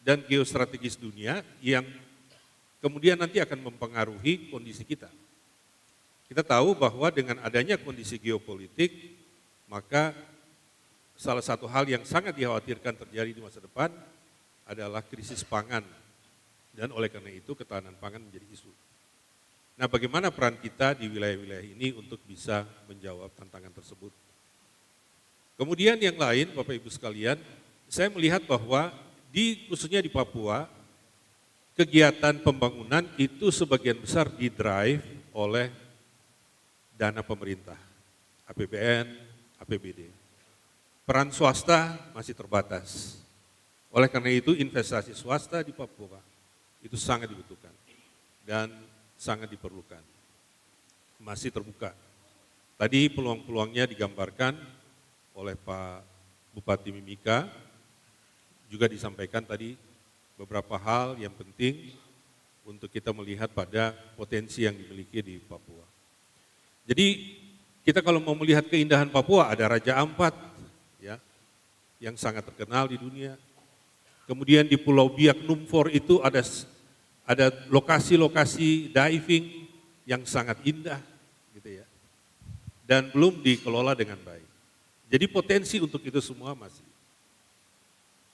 [SPEAKER 8] dan geostrategis dunia yang kemudian nanti akan mempengaruhi kondisi kita. Kita tahu bahwa dengan adanya kondisi geopolitik, maka salah satu hal yang sangat dikhawatirkan terjadi di masa depan adalah krisis pangan. Dan oleh karena itu ketahanan pangan menjadi isu. Nah, bagaimana peran kita di wilayah-wilayah ini untuk bisa menjawab tantangan tersebut? Kemudian yang lain, Bapak Ibu sekalian, saya melihat bahwa khususnya di Papua, kegiatan pembangunan itu sebagian besar didrive oleh dana pemerintah, APBN, APBD. Peran swasta masih terbatas. Oleh karena itu investasi swasta di Papua itu sangat dibutuhkan dan sangat diperlukan. Masih terbuka. Tadi peluang-peluangnya digambarkan oleh Pak Bupati Mimika, juga disampaikan tadi beberapa hal yang penting untuk kita melihat pada potensi yang dimiliki di Papua. Jadi kita kalau mau melihat keindahan Papua ada Raja Ampat ya, yang sangat terkenal di dunia. Kemudian di Pulau Biak Numfor itu ada lokasi-lokasi diving yang sangat indah gitu ya. Dan belum dikelola dengan baik. Jadi potensi untuk itu semua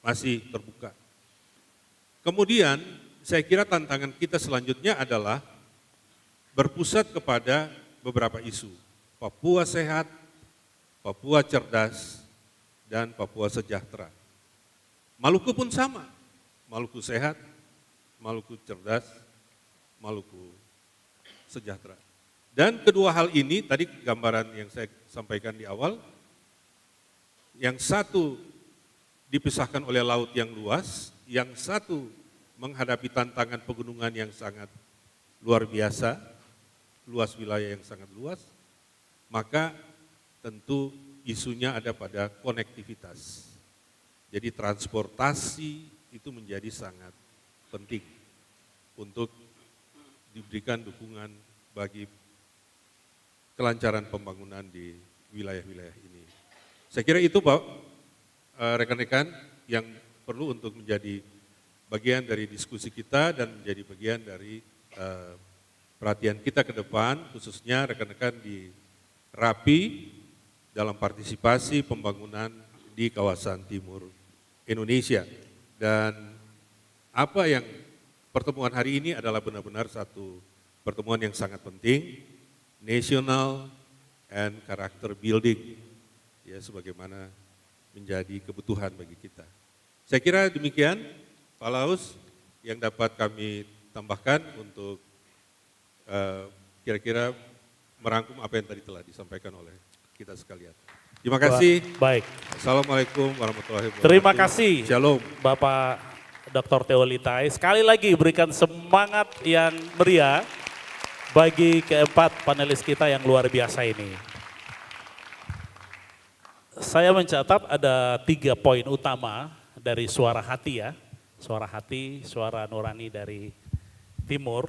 [SPEAKER 8] masih terbuka. Kemudian saya kira tantangan kita selanjutnya adalah berpusat kepada beberapa isu. Papua sehat, Papua cerdas, dan Papua sejahtera. Maluku pun sama, Maluku sehat, Maluku cerdas, Maluku sejahtera. Dan kedua hal ini tadi gambaran yang saya sampaikan di awal, yang satu dipisahkan oleh laut yang luas, yang satu menghadapi tantangan pegunungan yang sangat luar biasa, luas wilayah yang sangat luas, maka tentu isunya ada pada konektivitas. Jadi transportasi itu menjadi sangat penting untuk diberikan dukungan bagi kelancaran pembangunan di wilayah-wilayah ini. Saya kira itu Pak, rekan-rekan yang perlu untuk menjadi bagian dari diskusi kita dan menjadi bagian dari perhatian kita ke depan, khususnya rekan-rekan di RAPI dalam partisipasi pembangunan di kawasan timur Indonesia. Dan apa yang pertemuan hari ini adalah benar-benar satu pertemuan yang sangat penting, national and character building, ya sebagaimana menjadi kebutuhan bagi kita. Saya kira demikian, Pak Laus, yang dapat kami tambahkan untuk kira-kira merangkum apa yang tadi telah disampaikan oleh kita sekalian. Terima kasih.
[SPEAKER 4] Baik.
[SPEAKER 8] Assalamualaikum warahmatullahi wabarakatuh.
[SPEAKER 4] Terima kasih
[SPEAKER 8] Shalom.
[SPEAKER 4] Bapak Dr. Theo Litai. Sekali lagi berikan semangat yang meriah bagi keempat panelis kita yang luar biasa ini. Saya mencatat ada 3 poin utama dari suara hati ya. Suara hati, suara nurani dari Timur.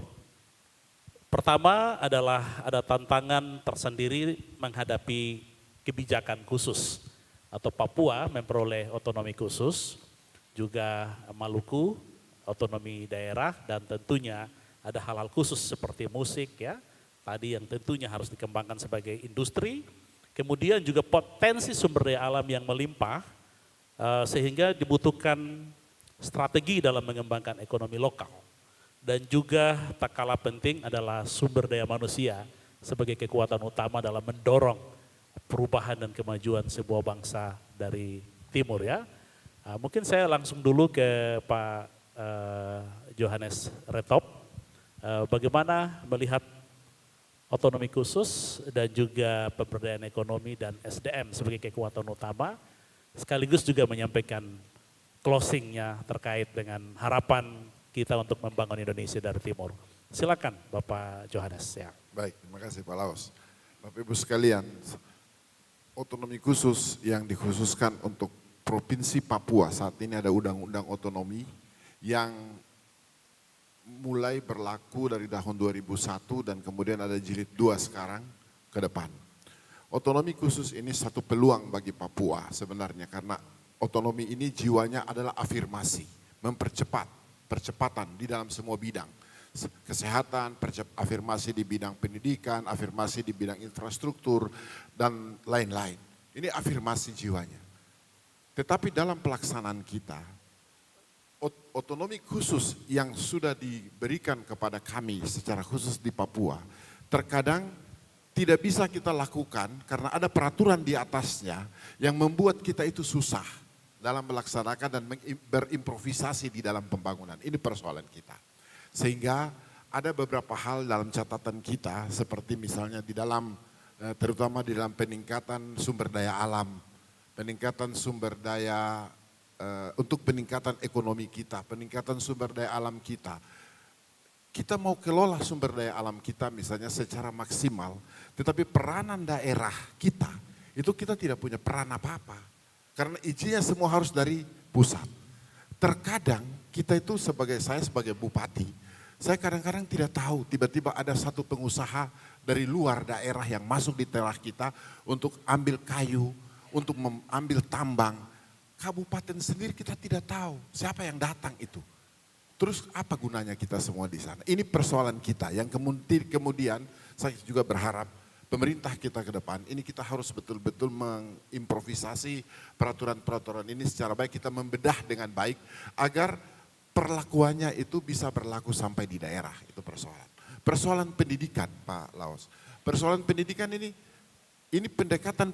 [SPEAKER 4] Pertama adalah ada tantangan tersendiri menghadapi kebijakan khusus atau Papua memperoleh otonomi khusus, juga Maluku otonomi daerah, dan tentunya ada hal-hal khusus seperti musik ya, tadi yang tentunya harus dikembangkan sebagai industri, kemudian juga potensi sumber daya alam yang melimpah sehingga dibutuhkan strategi dalam mengembangkan ekonomi lokal. Dan juga tak kalah penting adalah sumber daya manusia sebagai kekuatan utama dalam mendorong perubahan dan kemajuan sebuah bangsa dari Timur ya. Mungkin saya langsung dulu ke Pak Johannes Retop. Bagaimana melihat otonomi khusus dan juga pemberdayaan ekonomi dan SDM sebagai kekuatan utama, sekaligus juga menyampaikan closingnya terkait dengan harapan kita untuk membangun Indonesia dari Timur. Silakan Bapak Johannes ya.
[SPEAKER 5] Baik, terima kasih Pak Laus. Bapak Ibu sekalian, otonomi khusus yang dikhususkan untuk Provinsi Papua, saat ini ada undang-undang otonomi yang mulai berlaku dari tahun 2001 dan kemudian ada jilid 2 sekarang ke depan. Otonomi khusus ini satu peluang bagi Papua sebenarnya, karena otonomi ini jiwanya adalah afirmasi, percepatan di dalam semua bidang. Kesehatan, afirmasi di bidang pendidikan, afirmasi di bidang infrastruktur, dan lain-lain. Ini afirmasi jiwanya. Tetapi dalam pelaksanaan kita, otonomi khusus yang sudah diberikan kepada kami secara khusus di Papua, terkadang tidak bisa kita lakukan karena ada peraturan di atasnya yang membuat kita itu susah dalam melaksanakan dan berimprovisasi di dalam pembangunan. Ini persoalan kita. Sehingga ada beberapa hal dalam catatan kita seperti misalnya di dalam, terutama di dalam peningkatan sumber daya alam, peningkatan sumber daya untuk peningkatan ekonomi kita, peningkatan sumber daya alam kita. Kita mau kelola sumber daya alam kita misalnya secara maksimal, tetapi peranan daerah kita, itu kita tidak punya peran apa-apa. Karena izinnya semua harus dari pusat. Terkadang kita itu saya sebagai bupati, saya kadang-kadang tidak tahu tiba-tiba ada satu pengusaha dari luar daerah yang masuk di daerah kita untuk ambil kayu, untuk mengambil tambang. Kabupaten sendiri kita tidak tahu siapa yang datang itu. Terus apa gunanya kita semua di sana? Ini persoalan kita yang kemudian saya juga berharap pemerintah kita ke depan, ini kita harus betul-betul mengimprovisasi peraturan-peraturan ini secara baik, kita membedah dengan baik agar perlakuannya itu bisa berlaku sampai di daerah, itu persoalan. Persoalan pendidikan Pak Laos, persoalan pendidikan ini pendekatan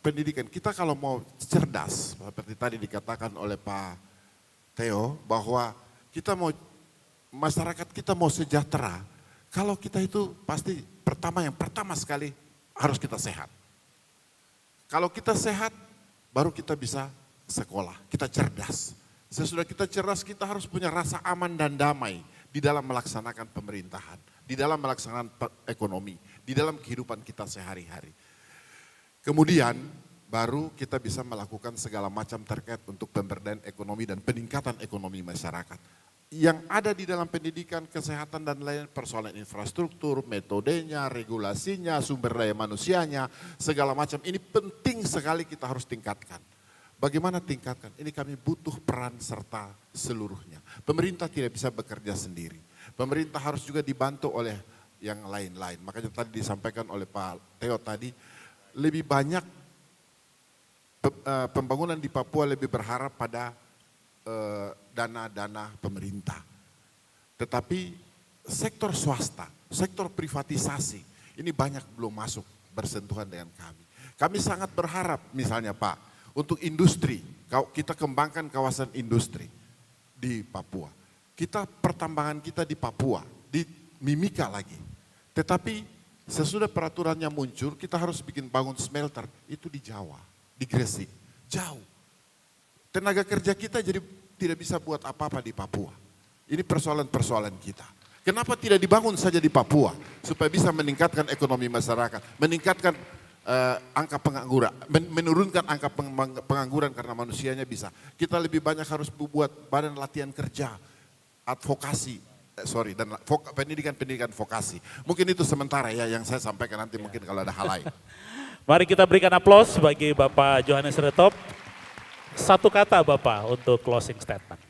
[SPEAKER 5] pendidikan. Kita kalau mau cerdas, seperti tadi dikatakan oleh Pak Theo, bahwa masyarakat kita mau sejahtera, kalau kita itu pasti yang pertama sekali harus kita sehat. Kalau kita sehat, baru kita bisa sekolah, kita cerdas. Sesudah kita cerdas, kita harus punya rasa aman dan damai di dalam melaksanakan pemerintahan, di dalam melaksanakan ekonomi, di dalam kehidupan kita sehari-hari. Kemudian baru kita bisa melakukan segala macam terkait untuk pemberdayaan ekonomi dan peningkatan ekonomi masyarakat. Yang ada di dalam pendidikan, kesehatan dan lain persoalan infrastruktur, metodenya, regulasinya, sumber daya manusianya, segala macam ini penting sekali kita harus tingkatkan. Bagaimana tingkatkan? Ini kami butuh peran serta seluruhnya. Pemerintah tidak bisa bekerja sendiri. Pemerintah harus juga dibantu oleh yang lain-lain. Makanya tadi disampaikan oleh Pak Theo tadi, lebih banyak pembangunan di Papua lebih berharap pada dana-dana pemerintah. Tetapi sektor swasta, sektor privatisasi, ini banyak belum masuk bersentuhan dengan kami. Kami sangat berharap misalnya Pak, untuk industri, kita kembangkan kawasan industri di Papua. Kita pertambangan kita di Papua, di Mimika lagi. Tetapi sesudah peraturannya muncul, kita harus bangun smelter, itu di Jawa, di Gresik, jauh. Tenaga kerja kita jadi tidak bisa buat apa-apa di Papua. Ini persoalan-persoalan kita. Kenapa tidak dibangun saja di Papua supaya bisa meningkatkan ekonomi masyarakat, meningkatkan angka pengangguran, menurunkan angka pengangguran karena manusianya bisa. Kita lebih banyak harus buat badan latihan kerja, advokasi, dan pendidikan vokasi. Mungkin itu sementara ya yang saya sampaikan, nanti mungkin kalau ada hal lain.
[SPEAKER 4] Mari kita berikan aplaus bagi Bapak Johannes Retop. Satu kata Bapak untuk closing statement.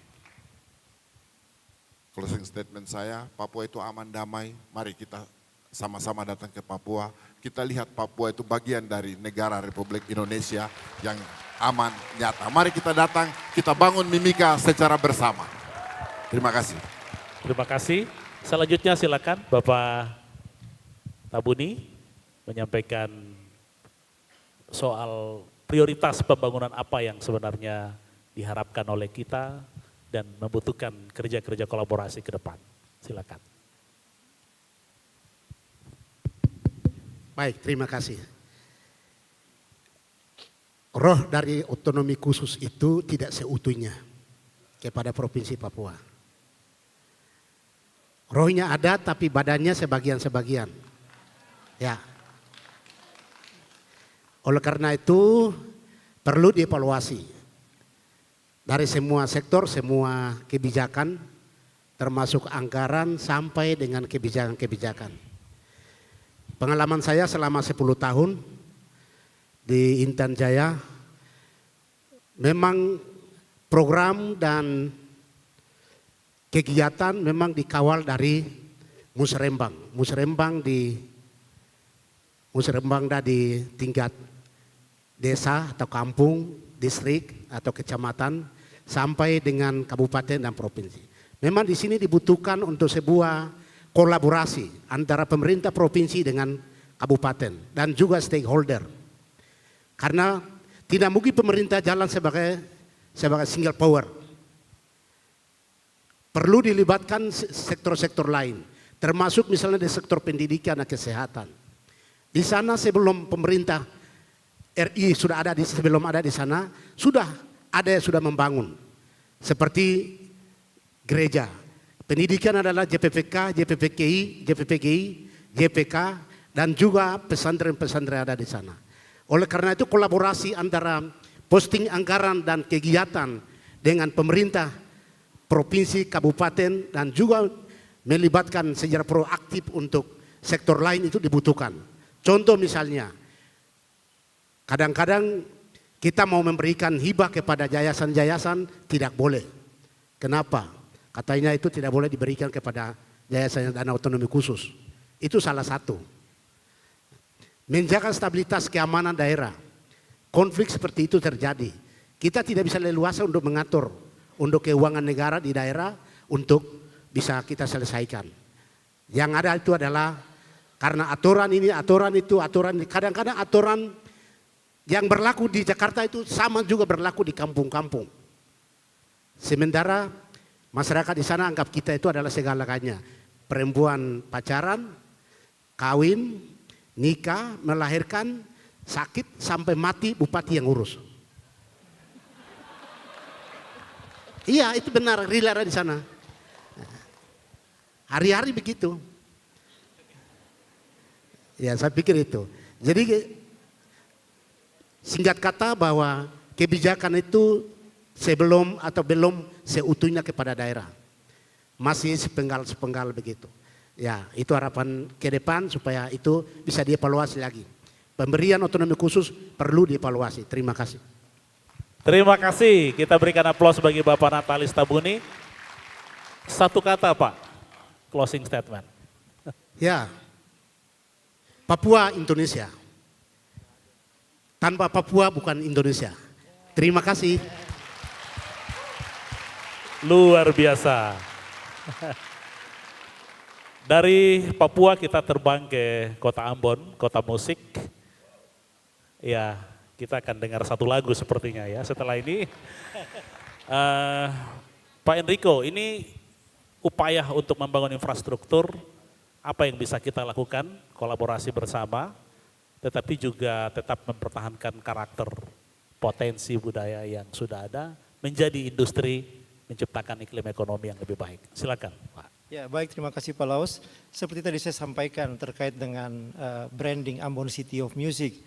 [SPEAKER 5] Closing statement saya, Papua itu aman damai, mari kita sama-sama datang ke Papua. Kita lihat Papua itu bagian dari negara Republik Indonesia yang aman, nyata. Mari kita datang, kita bangun Mimika secara bersama. Terima kasih.
[SPEAKER 4] Terima kasih. Selanjutnya silakan Bapak Tabuni menyampaikan soal prioritas pembangunan apa yang sebenarnya diharapkan oleh kita dan membutuhkan kerja-kerja kolaborasi ke depan. Silakan.
[SPEAKER 6] Baik, terima kasih. Roh dari otonomi khusus itu tidak seutuhnya kepada Provinsi Papua. Rohnya ada tapi badannya sebagian-sebagian. Ya. Oleh karena itu perlu dievaluasi dari semua sektor, semua kebijakan, termasuk anggaran sampai dengan kebijakan-kebijakan. Pengalaman saya selama 10 tahun di Intan Jaya, memang program dan kegiatan memang dikawal dari musrembang. Musrembang di tingkat desa atau kampung, distrik atau kecamatan, sampai dengan kabupaten dan provinsi. Memang di sini dibutuhkan untuk sebuah kolaborasi antara pemerintah provinsi dengan kabupaten dan juga stakeholder. Karena tidak mungkin pemerintah jalan sebagai single power. Perlu dilibatkan sektor-sektor lain, termasuk misalnya di sektor pendidikan dan kesehatan. Di sana sebelum pemerintah RI sebelum ada di sana, ada yang sudah membangun. Seperti gereja. Pendidikan adalah JPPK, JPPGI, JPK, dan juga pesantren-pesantren ada di sana. Oleh karena itu kolaborasi antara posting anggaran dan kegiatan dengan pemerintah, provinsi, kabupaten, dan juga melibatkan secara proaktif untuk sektor lain itu dibutuhkan. Contoh misalnya, kadang-kadang kita mau memberikan hibah kepada yayasan-yayasan, tidak boleh. Kenapa? Katanya itu tidak boleh diberikan kepada yayasan dana otonomi khusus. Itu salah satu. Menjaga stabilitas keamanan daerah. Konflik seperti itu terjadi. Kita tidak bisa leluasa untuk mengatur untuk keuangan negara di daerah untuk bisa kita selesaikan. Yang ada itu adalah karena aturan ini, aturan itu, aturan ini. Kadang-kadang aturan yang berlaku di Jakarta itu sama juga berlaku di kampung-kampung. Sementara masyarakat di sana anggap kita itu adalah segala-galanya. Perempuan pacaran, kawin, nikah, melahirkan, sakit, sampai mati bupati yang urus. Iya, itu benar, real ada di sana. Hari-hari begitu. Ya, saya pikir itu. Jadi singkat kata bahwa kebijakan itu sebelum atau belum seutuhnya kepada daerah. Masih sepenggal-sepenggal begitu. Ya, itu harapan ke depan supaya itu bisa dievaluasi lagi. Pemberian otonomi khusus perlu dievaluasi. Terima kasih.
[SPEAKER 4] Terima kasih. Kita berikan aplaus bagi Bapak Natalis Tabuni. Satu kata Pak, closing statement.
[SPEAKER 6] Ya, Papua Indonesia. Tanpa Papua bukan Indonesia. Terima kasih.
[SPEAKER 4] Luar biasa. Dari Papua kita terbang ke kota Ambon, kota musik. Ya, kita akan dengar satu lagu sepertinya ya setelah ini. Pak Enrico, ini upaya untuk membangun infrastruktur, apa yang bisa kita lakukan, kolaborasi bersama, tetapi juga tetap mempertahankan karakter potensi budaya yang sudah ada, menjadi industri, menciptakan iklim ekonomi yang lebih baik. Silakan, Pak.
[SPEAKER 7] Ya, baik, terima kasih Pak Laus. Seperti tadi saya sampaikan terkait dengan branding Ambon City of Music,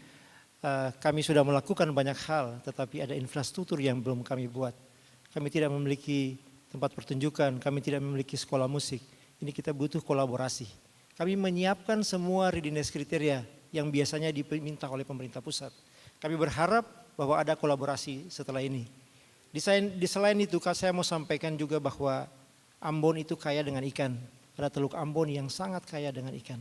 [SPEAKER 7] kami sudah melakukan banyak hal, tetapi ada infrastruktur yang belum kami buat. Kami tidak memiliki tempat pertunjukan, kami tidak memiliki sekolah musik. Ini kita butuh kolaborasi. Kami menyiapkan semua readiness kriteria yang biasanya diminta oleh pemerintah pusat. Kami berharap bahwa ada kolaborasi setelah ini. Di selain itu, saya mau sampaikan juga bahwa Ambon itu kaya dengan ikan. Ada Teluk Ambon yang sangat kaya dengan ikan.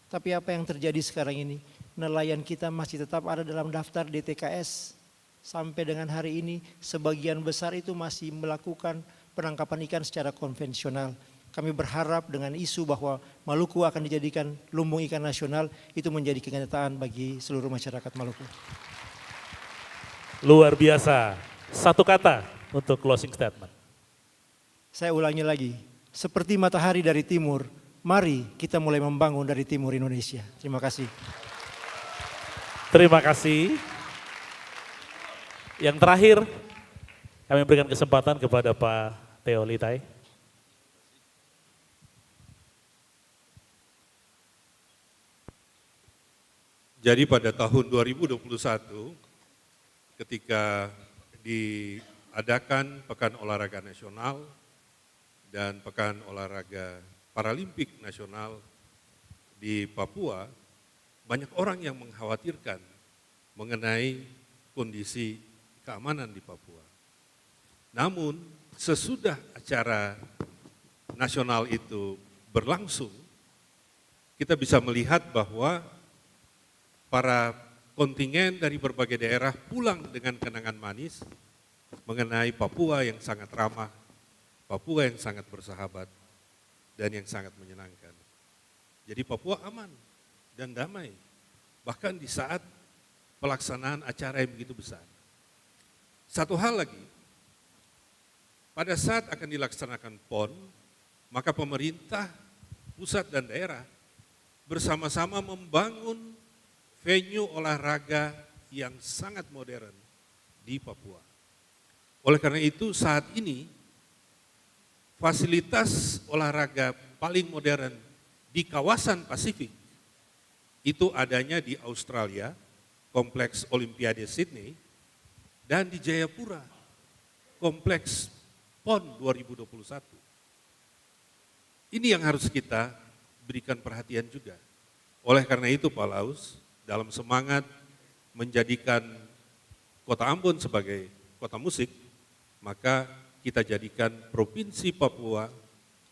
[SPEAKER 7] Tapi apa yang terjadi sekarang ini? Nelayan kita masih tetap ada dalam daftar DTKS. Sampai dengan hari ini sebagian besar itu masih melakukan penangkapan ikan secara konvensional. Kami berharap dengan isu bahwa Maluku akan dijadikan lumbung ikan nasional itu menjadi kenyataan bagi seluruh masyarakat Maluku.
[SPEAKER 4] Luar biasa. Satu kata untuk closing statement.
[SPEAKER 7] Saya ulangi lagi, seperti matahari dari timur, mari kita mulai membangun dari timur Indonesia. Terima kasih.
[SPEAKER 4] Terima kasih. Yang terakhir, kami berikan kesempatan kepada Pak Theo Litai.
[SPEAKER 8] Jadi pada tahun 2021 ketika diadakan Pekan Olahraga Nasional dan Pekan Olahraga Paralimpik Nasional di Papua, banyak orang yang mengkhawatirkan mengenai kondisi keamanan di Papua. Namun sesudah acara nasional itu berlangsung, kita bisa melihat bahwa para kontingen dari berbagai daerah pulang dengan kenangan manis mengenai Papua yang sangat ramah, Papua yang sangat bersahabat, dan yang sangat menyenangkan. Jadi Papua aman dan damai, bahkan di saat pelaksanaan acara yang begitu besar. Satu hal lagi, pada saat akan dilaksanakan PON, maka pemerintah, pusat dan daerah bersama-sama membangun venue olahraga yang sangat modern di Papua. Oleh karena itu saat ini fasilitas olahraga paling modern di kawasan Pasifik itu adanya di Australia, Kompleks Olimpiade Sydney, dan di Jayapura, Kompleks PON 2021. Ini yang harus kita berikan perhatian juga. Oleh karena itu Pak Laus, dalam semangat menjadikan Kota Ambon sebagai kota musik, maka kita jadikan Provinsi Papua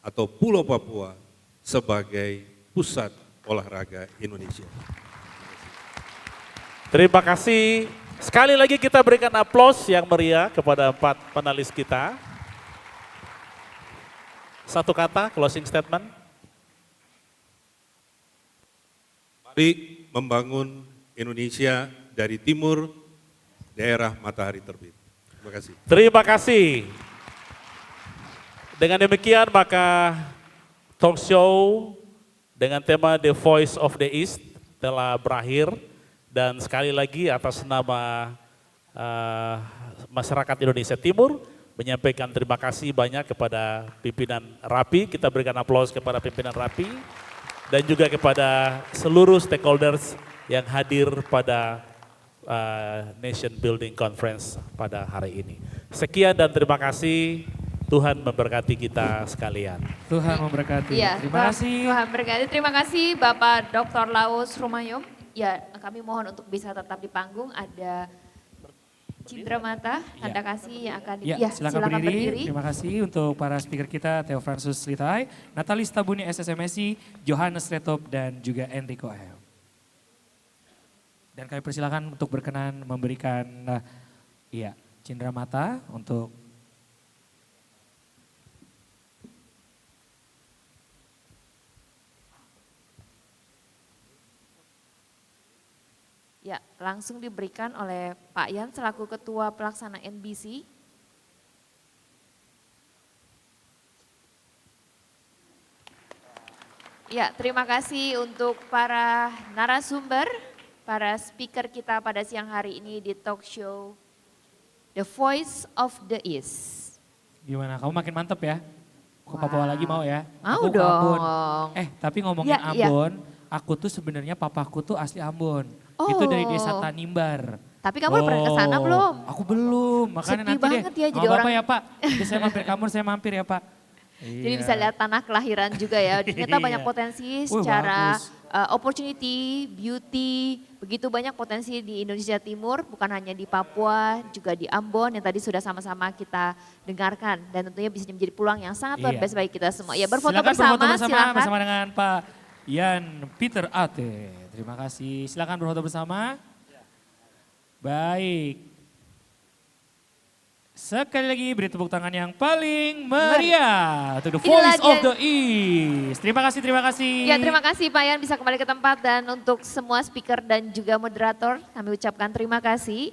[SPEAKER 8] atau Pulau Papua sebagai pusat olahraga Indonesia.
[SPEAKER 4] Terima kasih. Sekali lagi kita berikan aplaus yang meriah kepada 4 panelis kita. Satu kata, closing statement.
[SPEAKER 8] Mari membangun Indonesia dari timur, daerah matahari terbit. Terima kasih.
[SPEAKER 4] Terima kasih. Dengan demikian maka talk show dengan tema The Voice of the East telah berakhir. Dan sekali lagi atas nama masyarakat Indonesia Timur menyampaikan terima kasih banyak kepada pimpinan RAPI. Kita berikan aplaus kepada pimpinan RAPI. Dan juga kepada seluruh stakeholders yang hadir pada Nation Building Conference pada hari ini. Sekian dan terima kasih. Tuhan memberkati kita sekalian.
[SPEAKER 3] Tuhan memberkati.
[SPEAKER 2] Iya,
[SPEAKER 3] Terima kasih.
[SPEAKER 2] Tuhan memberkati. Terima kasih Bapak Dr. Laus Rumayom. Ya, kami mohon untuk bisa tetap di panggung. Ada Cindra Mata, tanda kasih yang akan
[SPEAKER 3] Silakan berdiri. Terima kasih untuk para speaker kita, Theo Francis Litai, Natalis Tabuni SSMSI, Johannes Retop, dan juga Enrico Ahel. Dan kami persilakan untuk berkenan memberikan Cindra Mata untuk
[SPEAKER 2] Ya, langsung diberikan oleh Pak Yan selaku Ketua Pelaksana NBC. Ya, terima kasih untuk para narasumber, para speaker kita pada siang hari ini di talk show The Voice of the East.
[SPEAKER 3] Gimana, kamu makin mantep ya? Ke Papua lagi mau ya?
[SPEAKER 2] Mau
[SPEAKER 3] Aku ke Ambon.
[SPEAKER 2] dong.
[SPEAKER 3] Tapi ngomongin
[SPEAKER 2] Ya, ya.
[SPEAKER 3] Ambon, aku tuh sebenarnya papaku tuh asli Ambon. Itu dari desa
[SPEAKER 2] Oh.
[SPEAKER 3] Tanimbar.
[SPEAKER 2] Tapi kamu udah pernah ke sana belum?
[SPEAKER 3] Aku belum, makanya
[SPEAKER 2] Sedih
[SPEAKER 3] nanti deh.
[SPEAKER 2] banget ya jadi
[SPEAKER 3] Nggak apa-apa
[SPEAKER 2] orang-
[SPEAKER 3] ya Pak, nanti saya mampir kamu, saya mampir ya Pak.
[SPEAKER 2] Jadi
[SPEAKER 3] Iya.
[SPEAKER 2] bisa lihat tanah kelahiran juga ya. Ternyata banyak
[SPEAKER 3] Iya.
[SPEAKER 2] potensi
[SPEAKER 3] Wih,
[SPEAKER 2] secara
[SPEAKER 3] bagus.
[SPEAKER 2] opportunity, beauty, begitu banyak potensi di Indonesia Timur, bukan hanya di Papua, juga di Ambon yang tadi sudah sama-sama kita dengarkan. Dan tentunya bisa menjadi peluang yang sangat luar
[SPEAKER 3] Iya.
[SPEAKER 2] biasa bagi kita semua. Ya berfoto
[SPEAKER 3] Silakan
[SPEAKER 2] bersama,
[SPEAKER 3] berfoto bersama,
[SPEAKER 2] silakan.
[SPEAKER 3] bersama dengan Pak Yan Peter Ate. Terima kasih, silakan berfoto bersama. Baik. Sekali lagi beri tepuk tangan yang paling meriah untuk The
[SPEAKER 2] Inilah
[SPEAKER 3] Voice of
[SPEAKER 2] dia.
[SPEAKER 3] the East. Terima kasih, terima kasih.
[SPEAKER 2] Ya terima kasih Pak Yan bisa kembali ke tempat dan untuk semua speaker dan juga moderator kami ucapkan terima kasih.